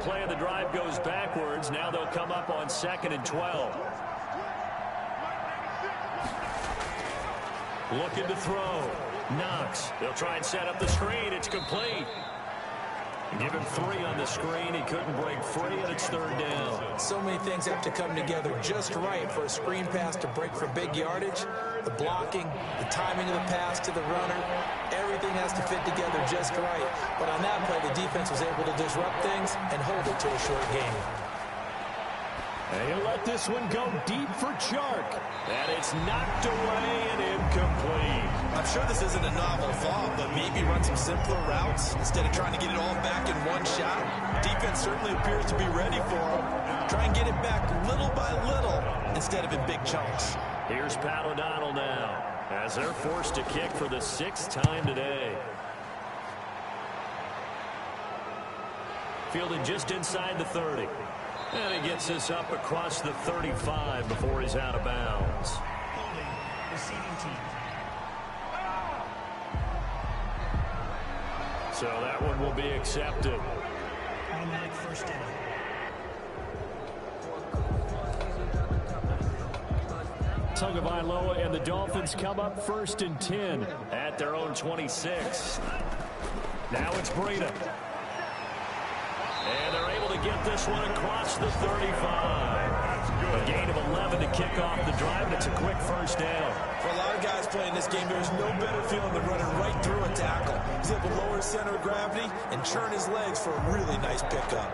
Play of the drive goes backwards. Now they'll come up on 2nd and 12. Looking to throw. Knox. They'll try and set up the screen. It's complete. Give him 3 on the screen. He couldn't break free, and it's 3rd down. So many things have to come together just right for a screen pass to break for big yardage. The blocking, the timing of the pass to the runner, everything has to fit together just right. But on that play, the defense was able to disrupt things and hold it to a short game. And he'll let this one go deep for Chark. And it's knocked away and incomplete. I'm sure this isn't a novel thought, but maybe run some simpler routes instead of trying to get it all back in one shot. Defense certainly appears to be ready for him. Try and get it back little by little instead of in big chunks. Here's Pat O'Donnell now as they're forced to kick for the 6th time today. Fielded just inside the 30. And he gets this up across the 35 before he's out of bounds. Holding, receiving team. So that one will be accepted. Automatic first down. Tagovailoa and the Dolphins come up 1st and 10 at their own 26. Now it's Breida. And they're able to get this one across the 35. A gain of 11 to kick off the drive, and it's a quick first down. For a lot of guys playing this game, there's no better feeling than running right through a tackle. He's able to lower his center of gravity and churn his legs for a really nice pickup.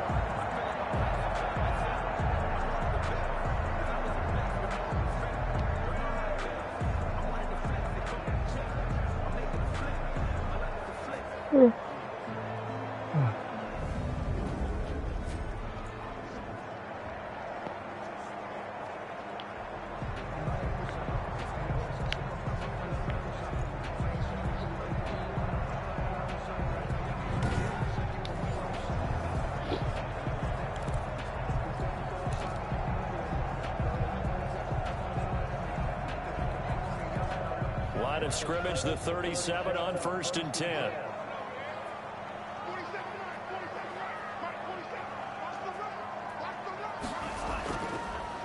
Line of scrimmage, the 37 on 1st and 10.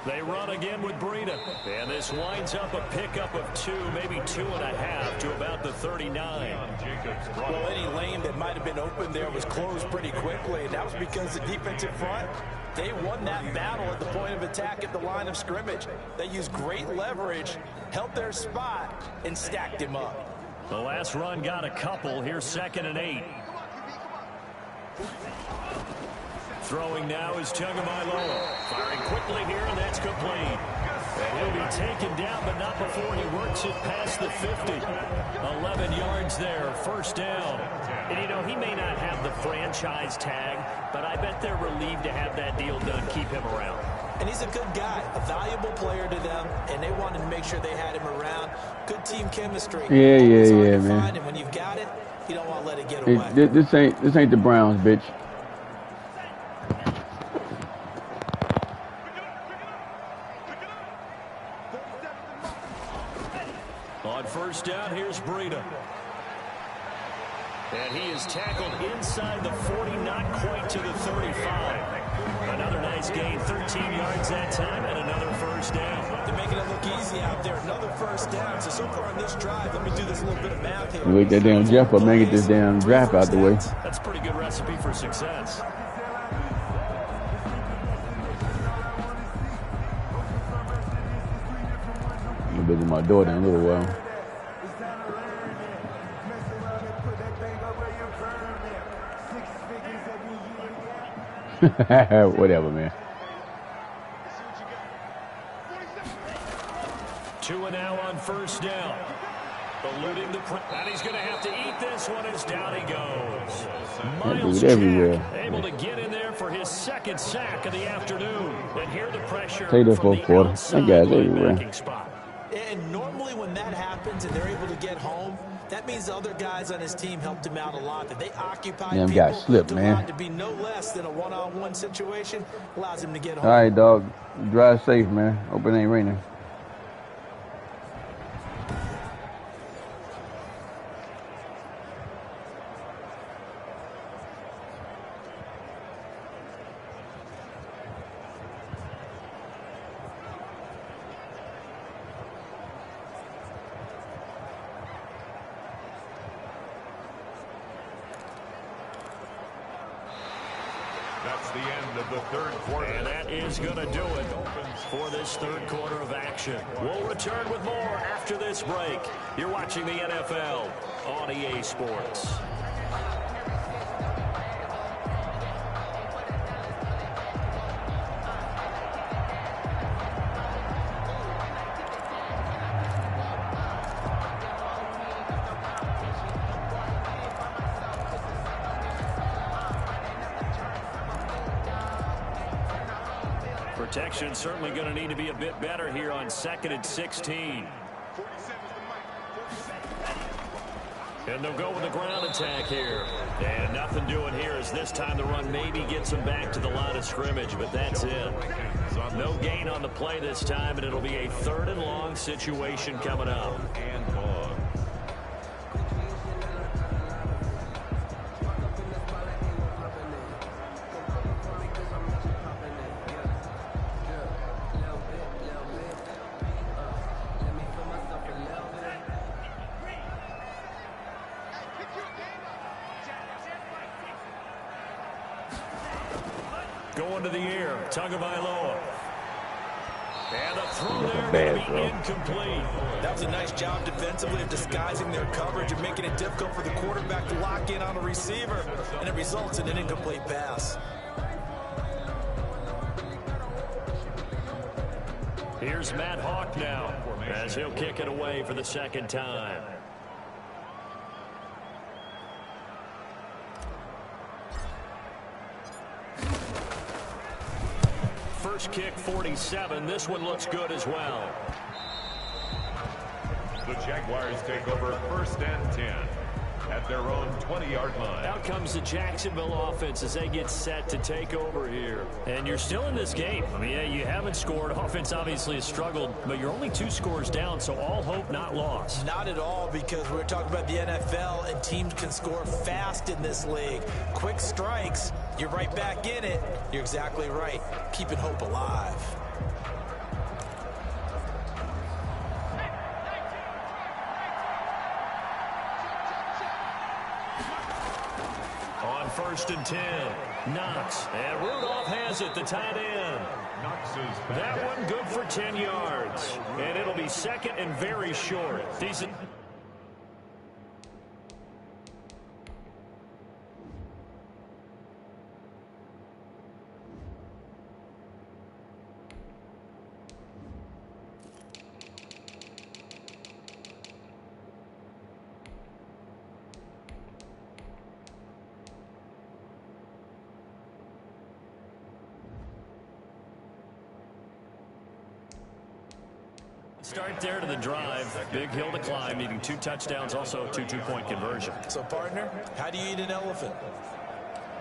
They run again with Breida. And this winds up a pickup of 2, maybe 2.5 to about the 39. Well, any lane that might have been open there was closed pretty quickly, and that was because the defensive front, they won that battle at the point of attack at the line of scrimmage. They used great leverage, held their spot, and stacked him up. The last run got a couple. Here's 2nd and 8. Throwing now is Tagovailoa. Firing quickly here, and that's complete. And he'll be taken down, but not before he works it past the 50. 11 yards there, first down. And, you know, he may not have the franchise tag, but I bet they're relieved to have that deal done, keep him around. And he's a good guy, a valuable player to them, and they wanted to make sure they had him around. Good team chemistry. Yeah, man. And when you've got it, you don't want to let it get away. This ain't the Browns, bitch. On first down, here's Breida. And he is tackled inside the 40, not quite to the 35. Another nice gain, 13 yards that time, and another first down. They're making it look easy out there. Another first down. So far on this drive, let me do this little bit of math here. Wake that damn Jeff up, man. Get this damn draft out the way. That's a pretty good recipe for success. I'm gonna visit my daughter in a little while. Whatever, man. 2 and now on first down. Eluding the and he's going to have to eat this one as down he goes. Miles Jack able to get in there for his 2nd sack of the afternoon. And here the pressure from the quarter. That guy's everywhere. And normally when that happens and they're able to get home, that means the other guys on his team helped him out a lot. That they occupy Damn people guy slipped, man. to be no less than a one-on-one situation allows him to get home. All right, dog. Drive safe, man. Hope it ain't raining. That's the end of the third quarter. And that is going to do it for this third quarter of action. We'll return with more after this break. You're watching the NFL on EA Sports. Protection certainly going to need to be a bit better here on 2nd and 16. And they'll go with the ground attack here. And nothing doing here as this time the run maybe gets them back to the line of scrimmage, but that's it. No gain on the play this time, and it'll be a 3rd and long situation coming up. Going to the air. Tagovailoa. And a throw there bad going to be incomplete. That was a nice job defensively of disguising their coverage and making it difficult for the quarterback to lock in on a receiver. And it results in an incomplete pass. Here's Matt Hawk now as he'll kick it away for the second time. First kick, 47. This one looks good as well. The Jaguars take over 1st and 10 at their own 20-yard line. Out comes the Jacksonville offense as they get set to take over here. And you're still in this game. I mean, yeah, you haven't scored. Offense obviously has struggled, but you're only 2 scores down, so all hope not lost. Not at all, because we're talking about the NFL, and teams can score fast in this league. Quick strikes, you're right back in it. You're exactly right. Keeping hope alive. On 1st and 10, Knox, and Rudolph has it, the tight end. That one good for 10 yards, and it'll be second and very short. Decent. Start there to the drive. Big hill to climb, needing 2 touchdowns, also 2 two-point conversion. So, partner, how do you eat an elephant?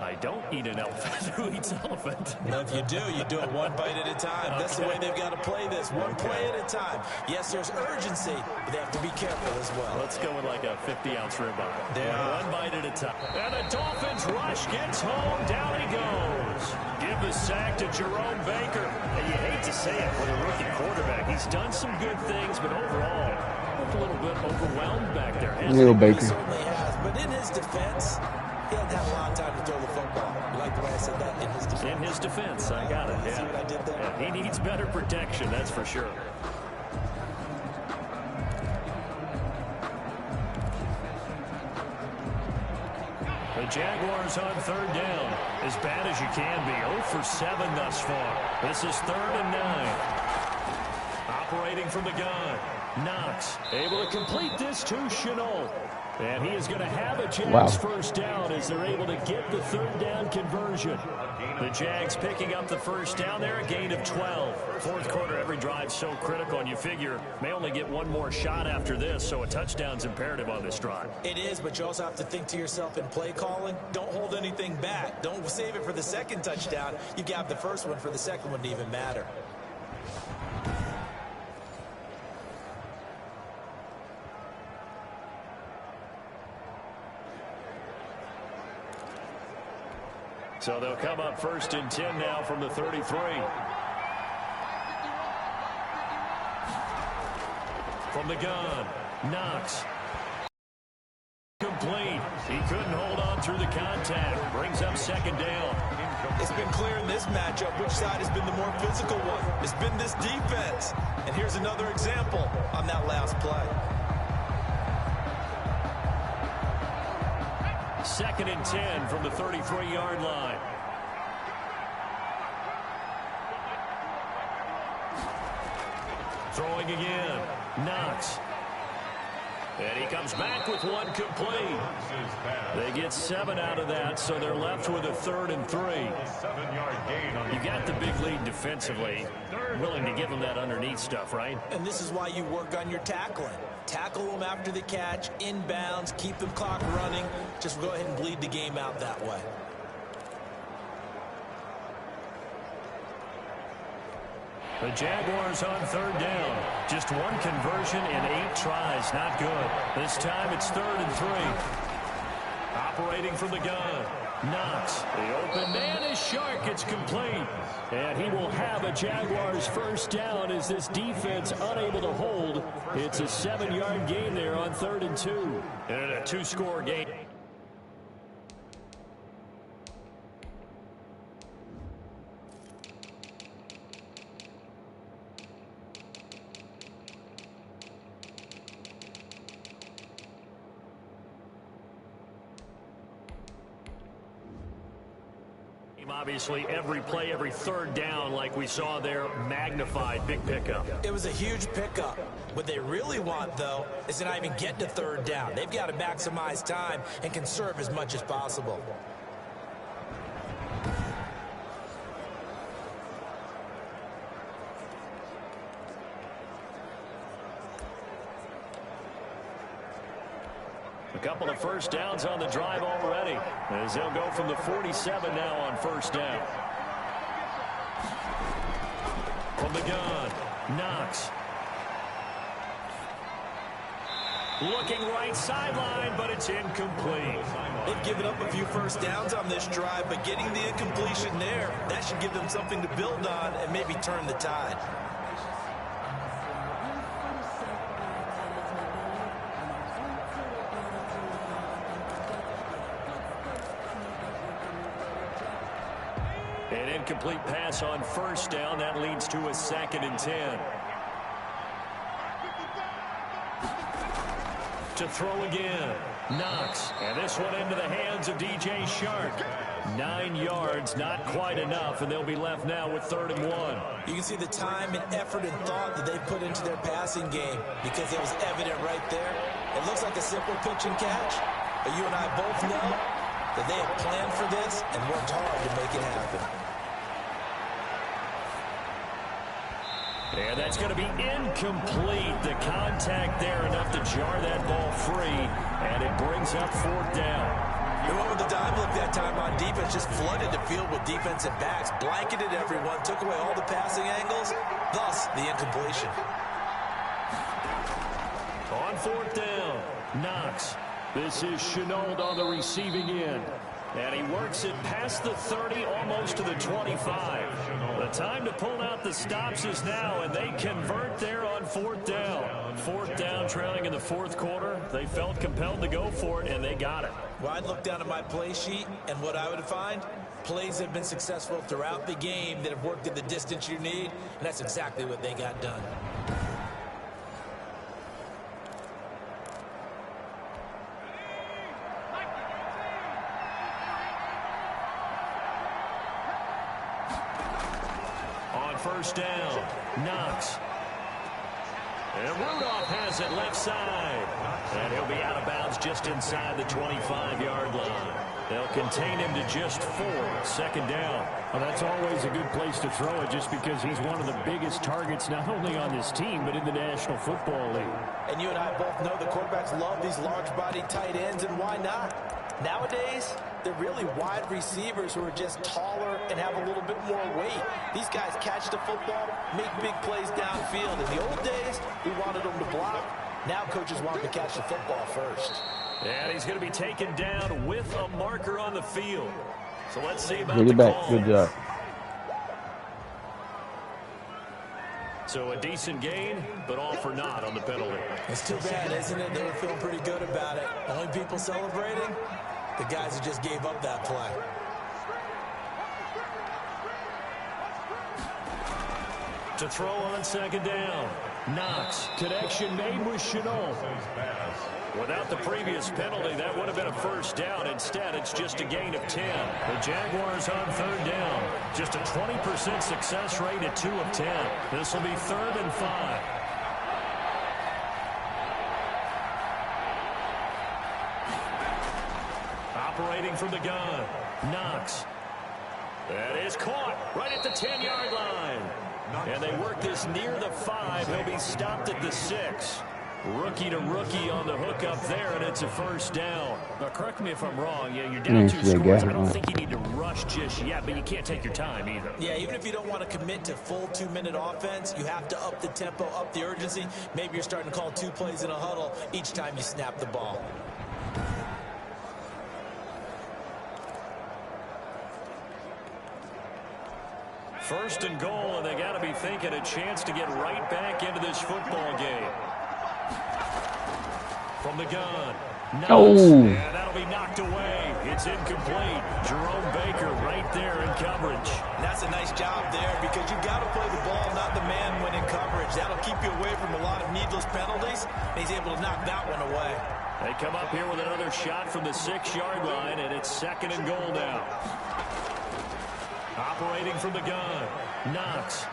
I don't eat an elephant. Who eats elephant? Well, if you do it one bite at a time. Okay. That's the way they've got to play this, one play at a time. Yes, there's urgency, but they have to be careful as well. Let's go with like a 50-ounce ribeye. Yeah. One bite at a time. And the Dolphins rush gets home. Down he goes. Give the sack to Jerome Baker. And you hate to say it for the rookie quarterback. He's done some good things, but overall, looked a little bit overwhelmed back there. Little Baker. He certainly has, but in his defense, he hasn't had a lot of time to throw the football. You like the way I said that? In his defense. In his defense, I got it. See what I did there? Yeah, he needs better protection, that's for sure. The Jaguars on 3rd down. As bad as you can be. 0 for 7 thus far. This is 3rd and 9. Operating from the gun. Knox able to complete this to Chenault. And he is going to have a Jags first down as they're able to get the 3rd down conversion. The Jags picking up the first down there, a gain of 12. 4th quarter, every drive so critical, and you figure may only get one more shot after this, so a touchdown's imperative on this drive. It is, but you also have to think to yourself in play calling, don't hold anything back. Don't save it for the second touchdown. You got the first one for the second one to even matter. So they'll come up 1st and 10 now from the 33. From the gun, Knox. Complete. He couldn't hold on through the contact. Brings up 2nd down. It's been clear in this matchup which side has been the more physical one. It's been this defense. And here's another example on that last play. 2nd and 10 from the 33-yard line. Throwing again. Knox. And he comes back with one complete. They get 7 out of that, so they're left with a 3rd and 3. 7-yard gain on you got the big lead defensively. Willing to give them that underneath stuff, right? And this is why you work on your tackling. Tackle them after the catch, inbounds, keep the clock running. Just go ahead and bleed the game out that way. The Jaguars on 3rd down. Just one conversion in 8 tries. Not good. This time it's 3rd and 3. Operating from the gun. Knox. The open man is Shark. It's complete. And he will have a Jaguars first down as this defense unable to hold. It's a 7-yard gain there on 3rd and 2. And a 2-score game. Obviously, every play, every third down, like we saw there, magnified. Big pickup. It was a huge pickup. What they really want, though, is to not even get to third down. They've got to maximize time and conserve as much as possible. A couple of first downs on the drive already, as they'll go from the 47 now on first down. From the gun, Knox. Looking right sideline, but it's incomplete. They've given up a few first downs on this drive, but getting the incompletion there, that should give them something to build on and maybe turn the tide. An incomplete pass on first down. That leads to a 2nd and 10. To throw again. Knox. And this one into the hands of DJ Shark. 9 yards, not quite enough, and they'll be left now with 3rd and 1. You can see the time and effort and thought that they put into their passing game because it was evident right there. It looks like a simple pitch and catch, but you and I both know that they have planned for this and worked hard to make it happen. And that's going to be incomplete. The contact there enough to jar that ball free, and it brings up 4th down. They went with the dime look that time on defense, just flooded the field with defensive backs, blanketed everyone, took away all the passing angles, thus the incompletion. On 4th down, Knox. This is Chenault on the receiving end. And he works it past the 30, almost to the 25. The time to pull out the stops is now, and they convert there on 4th down. 4th down, trailing in the 4th quarter. They felt compelled to go for it, and they got it. Well, I'd look down at my play sheet, and what I would find, plays have been successful throughout the game that have worked at the distance you need, and that's exactly what they got done. First down, Knox. And Rudolph has it left side. And he'll be out of bounds just inside the 25-yard line. They'll contain him to just 4. 2nd down. Well, that's always a good place to throw it just because he's one of the biggest targets not only on this team but in the National Football League. And you and I both know the quarterbacks love these large-bodied tight ends, and why not? Nowadays, they're really wide receivers who are just taller and have a little bit more weight. These guys catch the football, make big plays downfield. In the old days, we wanted them to block. Now coaches want them to catch the football first. And he's going to be taken down with a marker on the field. So let's see about Take the it back. call. Good job. So a decent gain, but all for naught on the penalty. It's too bad, isn't it? They were feeling pretty good about it. Only people celebrating, the guys who just gave up that play. To throw on 2nd down. Knox. Connection made with Chenault. Without the previous penalty, that would have been a first down. Instead, it's just a gain of 10. The Jaguars on 3rd down. Just a 20% success rate at 2 of 10. This will be 3rd and 5. Operating from the gun. Knox. That is caught right at the 10-yard line. And they work this near the 5. He'll be stopped at the 6. Rookie to rookie on the hook up there, and it's a first down. Now, correct me if I'm wrong. Yeah, you're down 2 scores. I don't think you need to rush just yet, but you can't take your time either. Yeah, even if you don't want to commit to full 2-minute offense, you have to up the tempo, up the urgency. Maybe you're starting to call 2 plays in a huddle each time you snap the ball. First and goal, and they got to be thinking a chance to get right back into this football game. From the gun. And that'll be knocked away. It's incomplete. Jerome Baker right there in coverage. And that's a nice job there because you've got to play the ball, not the man when in coverage. That'll keep you away from a lot of needless penalties. And he's able to knock that one away. They come up here with another shot from the 6-yard line, and it's 2nd and goal now. Operating from the gun. Knox.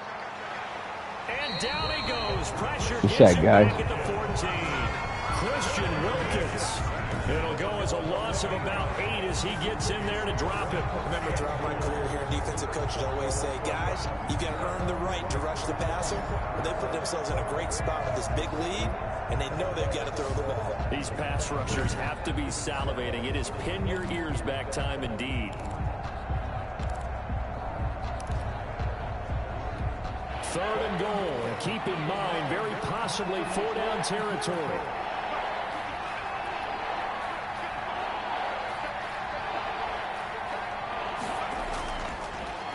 And down he goes. Pressure What's gets that, him guys? back at the 14. Christian Wilkins. It'll go as a loss of about 8 as he gets in there to drop it. Remember, throughout my career here, defensive coaches always say, guys, you got to earn the right to rush the passer. But they put themselves in a great spot with this big lead, and they know they've got to throw the ball. These pass rushers have to be salivating. It is pin your ears back time indeed. Third and goal, and keep in mind, very possibly 4-down territory.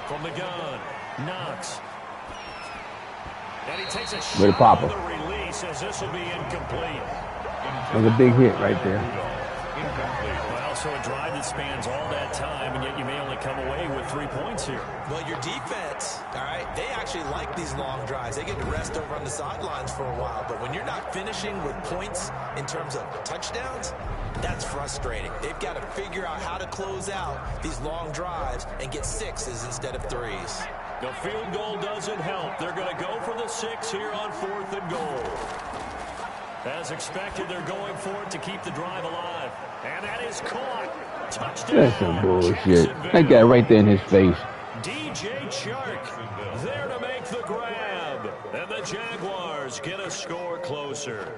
From the gun, Knox. And he takes a shot on the release as this will be incomplete. That was a big hit right there. Well, so a drive that spans all that time, and yet you may only come away with 3 points here. Well, your defense, all right, they actually like these long drives. They get to rest over on the sidelines for a while. But when you're not finishing with points in terms of touchdowns, that's frustrating. They've got to figure out how to close out these long drives and get 6s instead of 3s. The field goal doesn't help. They're going to go for the 6 here on 4th and goal. As expected, they're going for it to keep the drive alive. And that is caught. Touchdown. That's some bullshit. That guy right there in his face. DJ Chark there to make the grab. And the Jaguars get a score closer.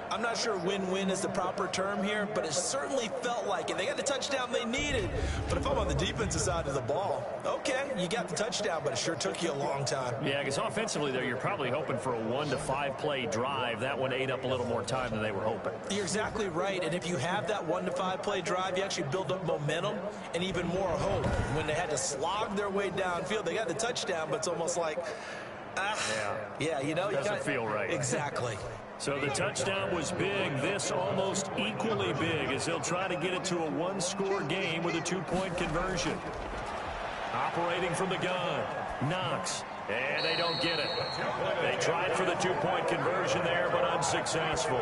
I'm not sure win-win is the proper term here, but it certainly felt like it. They got the touchdown they needed. But if I'm on the defensive side of the ball, okay, you got the touchdown, but it sure took you a long time. Yeah, because offensively, though, you're probably hoping for a 1 to 5 play drive. That one ate up a little more time than they were hoping. You're exactly right, and if you have that 1 to 5 play drive, you actually build up momentum and even more hope. When they had to slog their way downfield, they got the touchdown, but it's almost like, yeah, you know, doesn't feel right. Exactly. So the touchdown was big. This almost equally big as he'll try to get it to a 1-score game with a 2-point conversion. Operating from the gun, Knox. And they don't get it. They tried for the 2-point conversion there, but unsuccessful.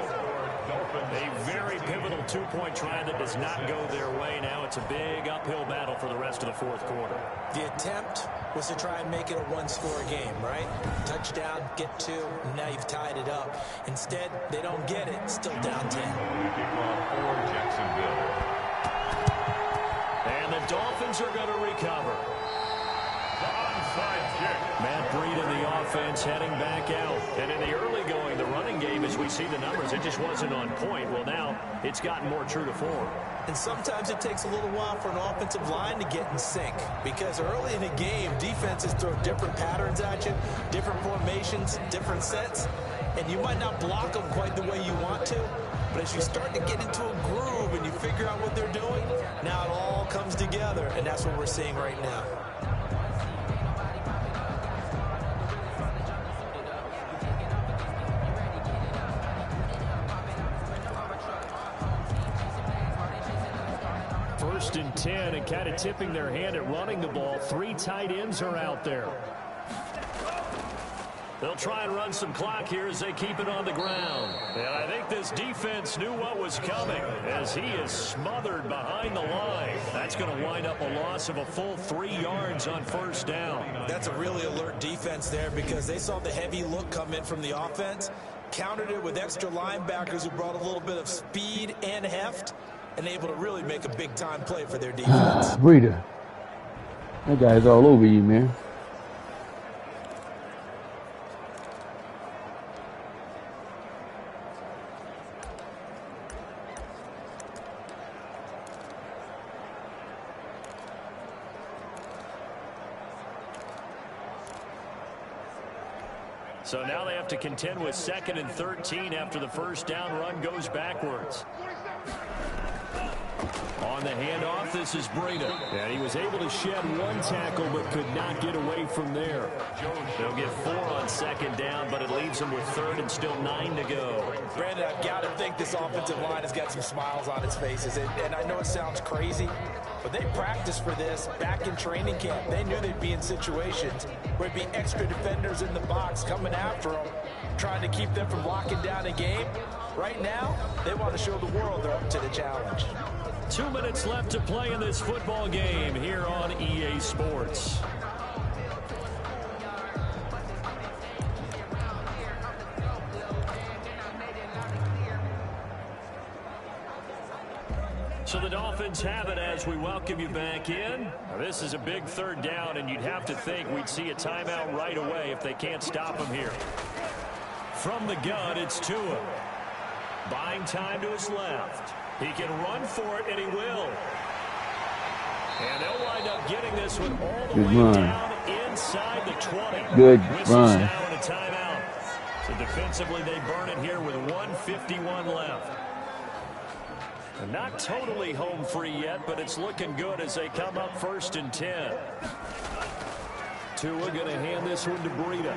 A very pivotal 2-point try that does not go their way. Now it's a big uphill battle for the rest of the 4th quarter. The attempt was to try and make it a 1-score game, right? Touchdown, get 2, and now you've tied it up. Instead, they don't get it. Still down 10. Kickoff for Jacksonville. And the Dolphins are going to recover. Matt Breed in the offense heading back out. And in the early going, the running game, as we see the numbers, it just wasn't on point. Well, now it's gotten more true to form. And sometimes it takes a little while for an offensive line to get in sync. Because early in the game, defenses throw different patterns at you, different formations, different sets. And you might not block them quite the way you want to. But as you start to get into a groove and you figure out what they're doing, now it all comes together. And that's what we're seeing right now. First and 10, and kind of tipping their hand at running the ball. 3 tight ends are out there. They'll try and run some clock here as they keep it on the ground. And I think this defense knew what was coming as he is smothered behind the line. That's going to wind up a loss of a full 3 yards on 1st down. That's a really alert defense there because they saw the heavy look come in from the offense, countered it with extra linebackers who brought a little bit of speed and heft, and able to really make a big-time play for their defense. Breeder, that guy's all over you, man. So now they have to contend with 2nd and 13 after the 1st down run goes backwards. On the handoff, this is Breida. And he was able to shed 1 tackle but could not get away from there. They'll get 4 on 2nd down, but it leaves them with 3rd and still 9 to go. Brandon, I've got to think this offensive line has got some smiles on its faces. And I know it sounds crazy, but they practiced for this back in training camp. They knew they'd be in situations where it'd be extra defenders in the box coming after them, trying to keep them from locking down a game. Right now, they want to show the world they're up to the challenge. 2 minutes left to play in this football game here on EA Sports. So the Dolphins have it as we welcome you back in. Now, this is a big third down, and you'd have to think we'd see a timeout right away if they can't stop him here. From the gun, it's Tua. Buying time to his left. He can run for it, and he will. And they'll wind up getting this one all the way down inside the 20. Good run. Now in a timeout. So defensively, they burn it here with 1:51 left. And not totally home free yet, but it's looking good as they come up 1st and 10. Tua going to hand this one to Breida.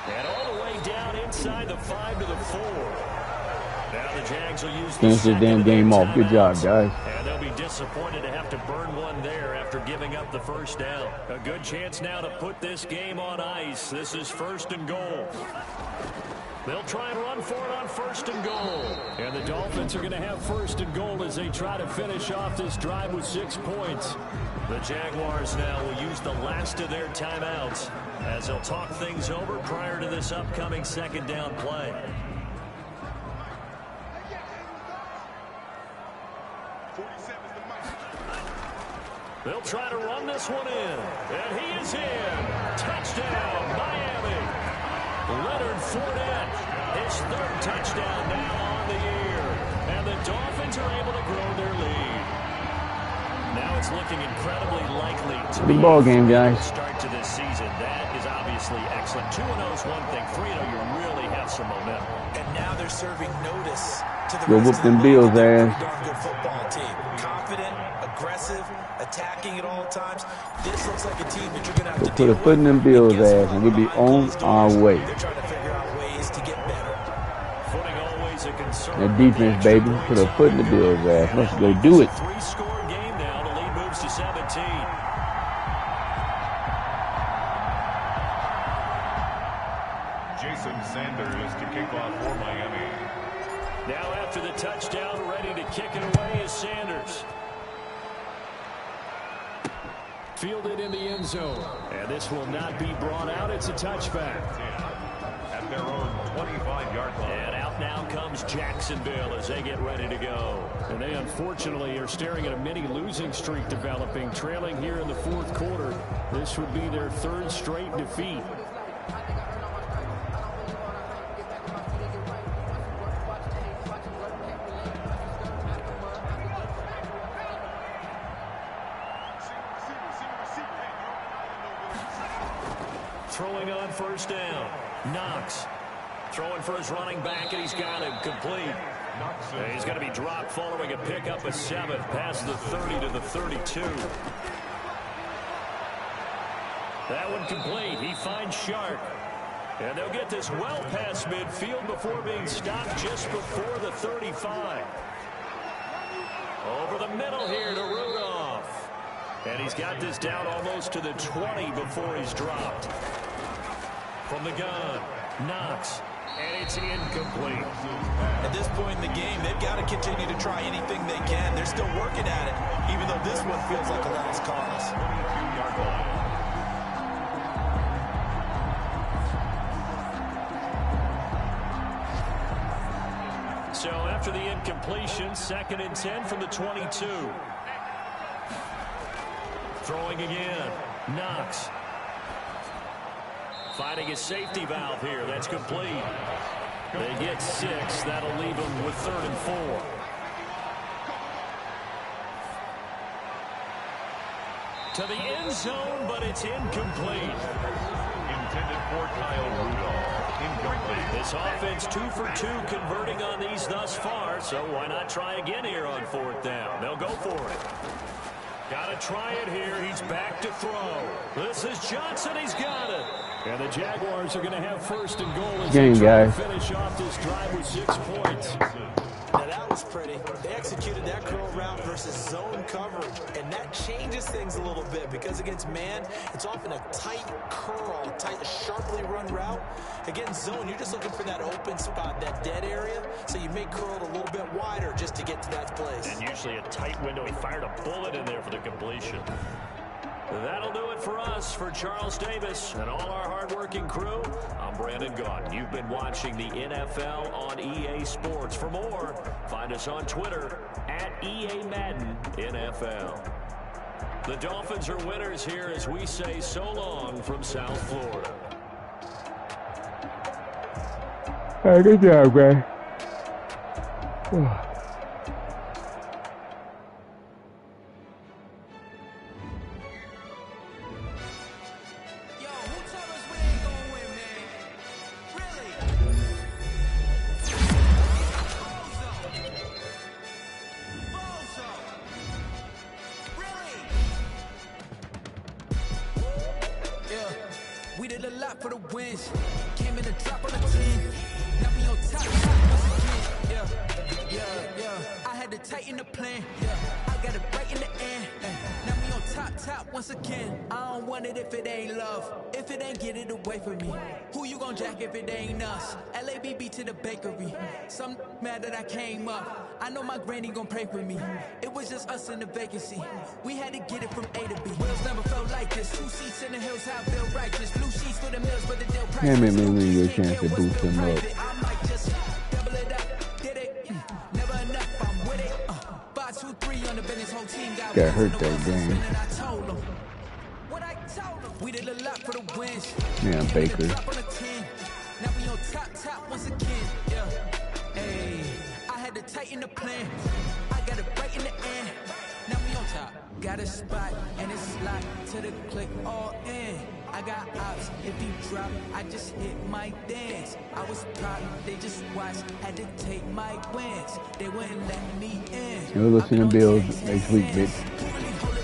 And all the way down inside the 5 to the 4. Now the Jags will use finish this damn game off. Good job, guys. And they'll be disappointed to have to burn one there after giving up the first down. A good chance now to put this game on ice. This is 1st and goal. They'll try and run for it on 1st and goal. And the Dolphins are going to have 1st and goal as they try to finish off this drive with 6 points. The Jaguars now will use the last of their timeouts as they'll talk things over prior to this upcoming 2nd down play. They'll try to run this one in. And he is in. Touchdown, Miami. Leonard Fournette, his 3rd touchdown now on the year. And the Dolphins are able to grow their lead. Now it's looking incredibly likely to big ball game, guys. Start to this season. That is obviously excellent. 2-0 is one thing. 3-0, you really have some momentum. And now they're serving notice to the Go whoop them Bills, ass. good football team. Confident, aggressive, attacking at all times. This looks like a team that you're going to have to put a foot in them Bills' ass, and we'll be on our way. They're trying to figure out ways to get better. Footing always a concern. That defense, baby. Put a foot in the Bills' ass. Let's go do it. 3-score game now. The lead moves to 17. Jason Sanders to kick off for Miami. Now after the touchdown, ready to kick it away is Sanders. Fielded in the end zone. And this will not be brought out. It's a touchback. At their own 25-yard line. And out now comes Jacksonville as they get ready to go. And they unfortunately are staring at a mini losing streak developing, trailing here in the 4th quarter. This would be their 3rd straight defeat. Throwing on 1st down. Knox throwing for his running back, and he's got him complete. And he's going to be dropped following a pickup of 7 past the 30 to the 32. That one complete. He finds Sharp. And they'll get this well past midfield before being stopped just before the 35. Over the middle here to Rudolph. And he's got this down almost to the 20 before he's dropped. From the gun, Knox, and it's incomplete. At this point in the game, they've got to continue to try anything they can. They're still working at it, even though this one feels like a lost cause. 22-yard line. So after the incompletion, 2nd and 10 from the 22. Throwing again, Knox. Finding his safety valve here. That's complete. They get 6. That'll leave them with 3rd and 4. To the end zone, but it's incomplete. Intended for Kyle Rudolph. Incomplete. This offense 2 for 2 converting on these thus far, so why not try again here on 4th down? They'll go for it. Got to try it here. He's back to throw. This is Johnson. He's got it. And the Jaguars are going to have 1st and goal as they try to finish off this drive with 6 points. Now that was pretty. They executed that curl route versus zone coverage, and that changes things a little bit because against man, it's often a tight curl, tight, sharply run route. Against zone, you're just looking for that open spot, that dead area, so you may curl it a little bit wider just to get to that place. And usually a tight window. He fired a bullet in there for the completion. That'll do it for us. For Charles Davis and all our hardworking crew, I'm Brandon Gaudin. You've been watching the NFL on EA Sports. For more, find us on Twitter at EA Madden NFL. The Dolphins are winners here as we say so long from South Florida. Hey, good job, man. We did a lot for the wins. Came in a drop on the 10. Now we on top once again. Yeah. I had to tighten the plan. Yeah. I got it right in the end. Now we on top once again. I don't want it if it ain't love. If it ain't, get it away from me. Who you gon' jack if it ain't us? LABB to the bakery. Some mad that I came up. I know my granny gon' pray for me. It was just us in the vacancy. We had to get it from A to B. Wheels never felt like this. 2 seats in the hills, how I feel righteous. Blue sheets for the mills, but the deal price. Yeah, man, maybe you get a chance to boost him up. I might just double it up. Did it? Never enough, I'm with it. 5, 2, 3 on the business, whole team got hurt that game. I told them. What I told them. We did a lot for the wins. Yeah, Baker. Now we on top once again. Yeah. Hey, I had to tighten the plan. I got it right in the end. Now we on top. Got a spot and it's locked to the click all in. I got ops. If you drop, I just hit my dance. I was proud, they just watched. Had to take my wins. They wouldn't let me in. You'll listen to Bills next week, bitch.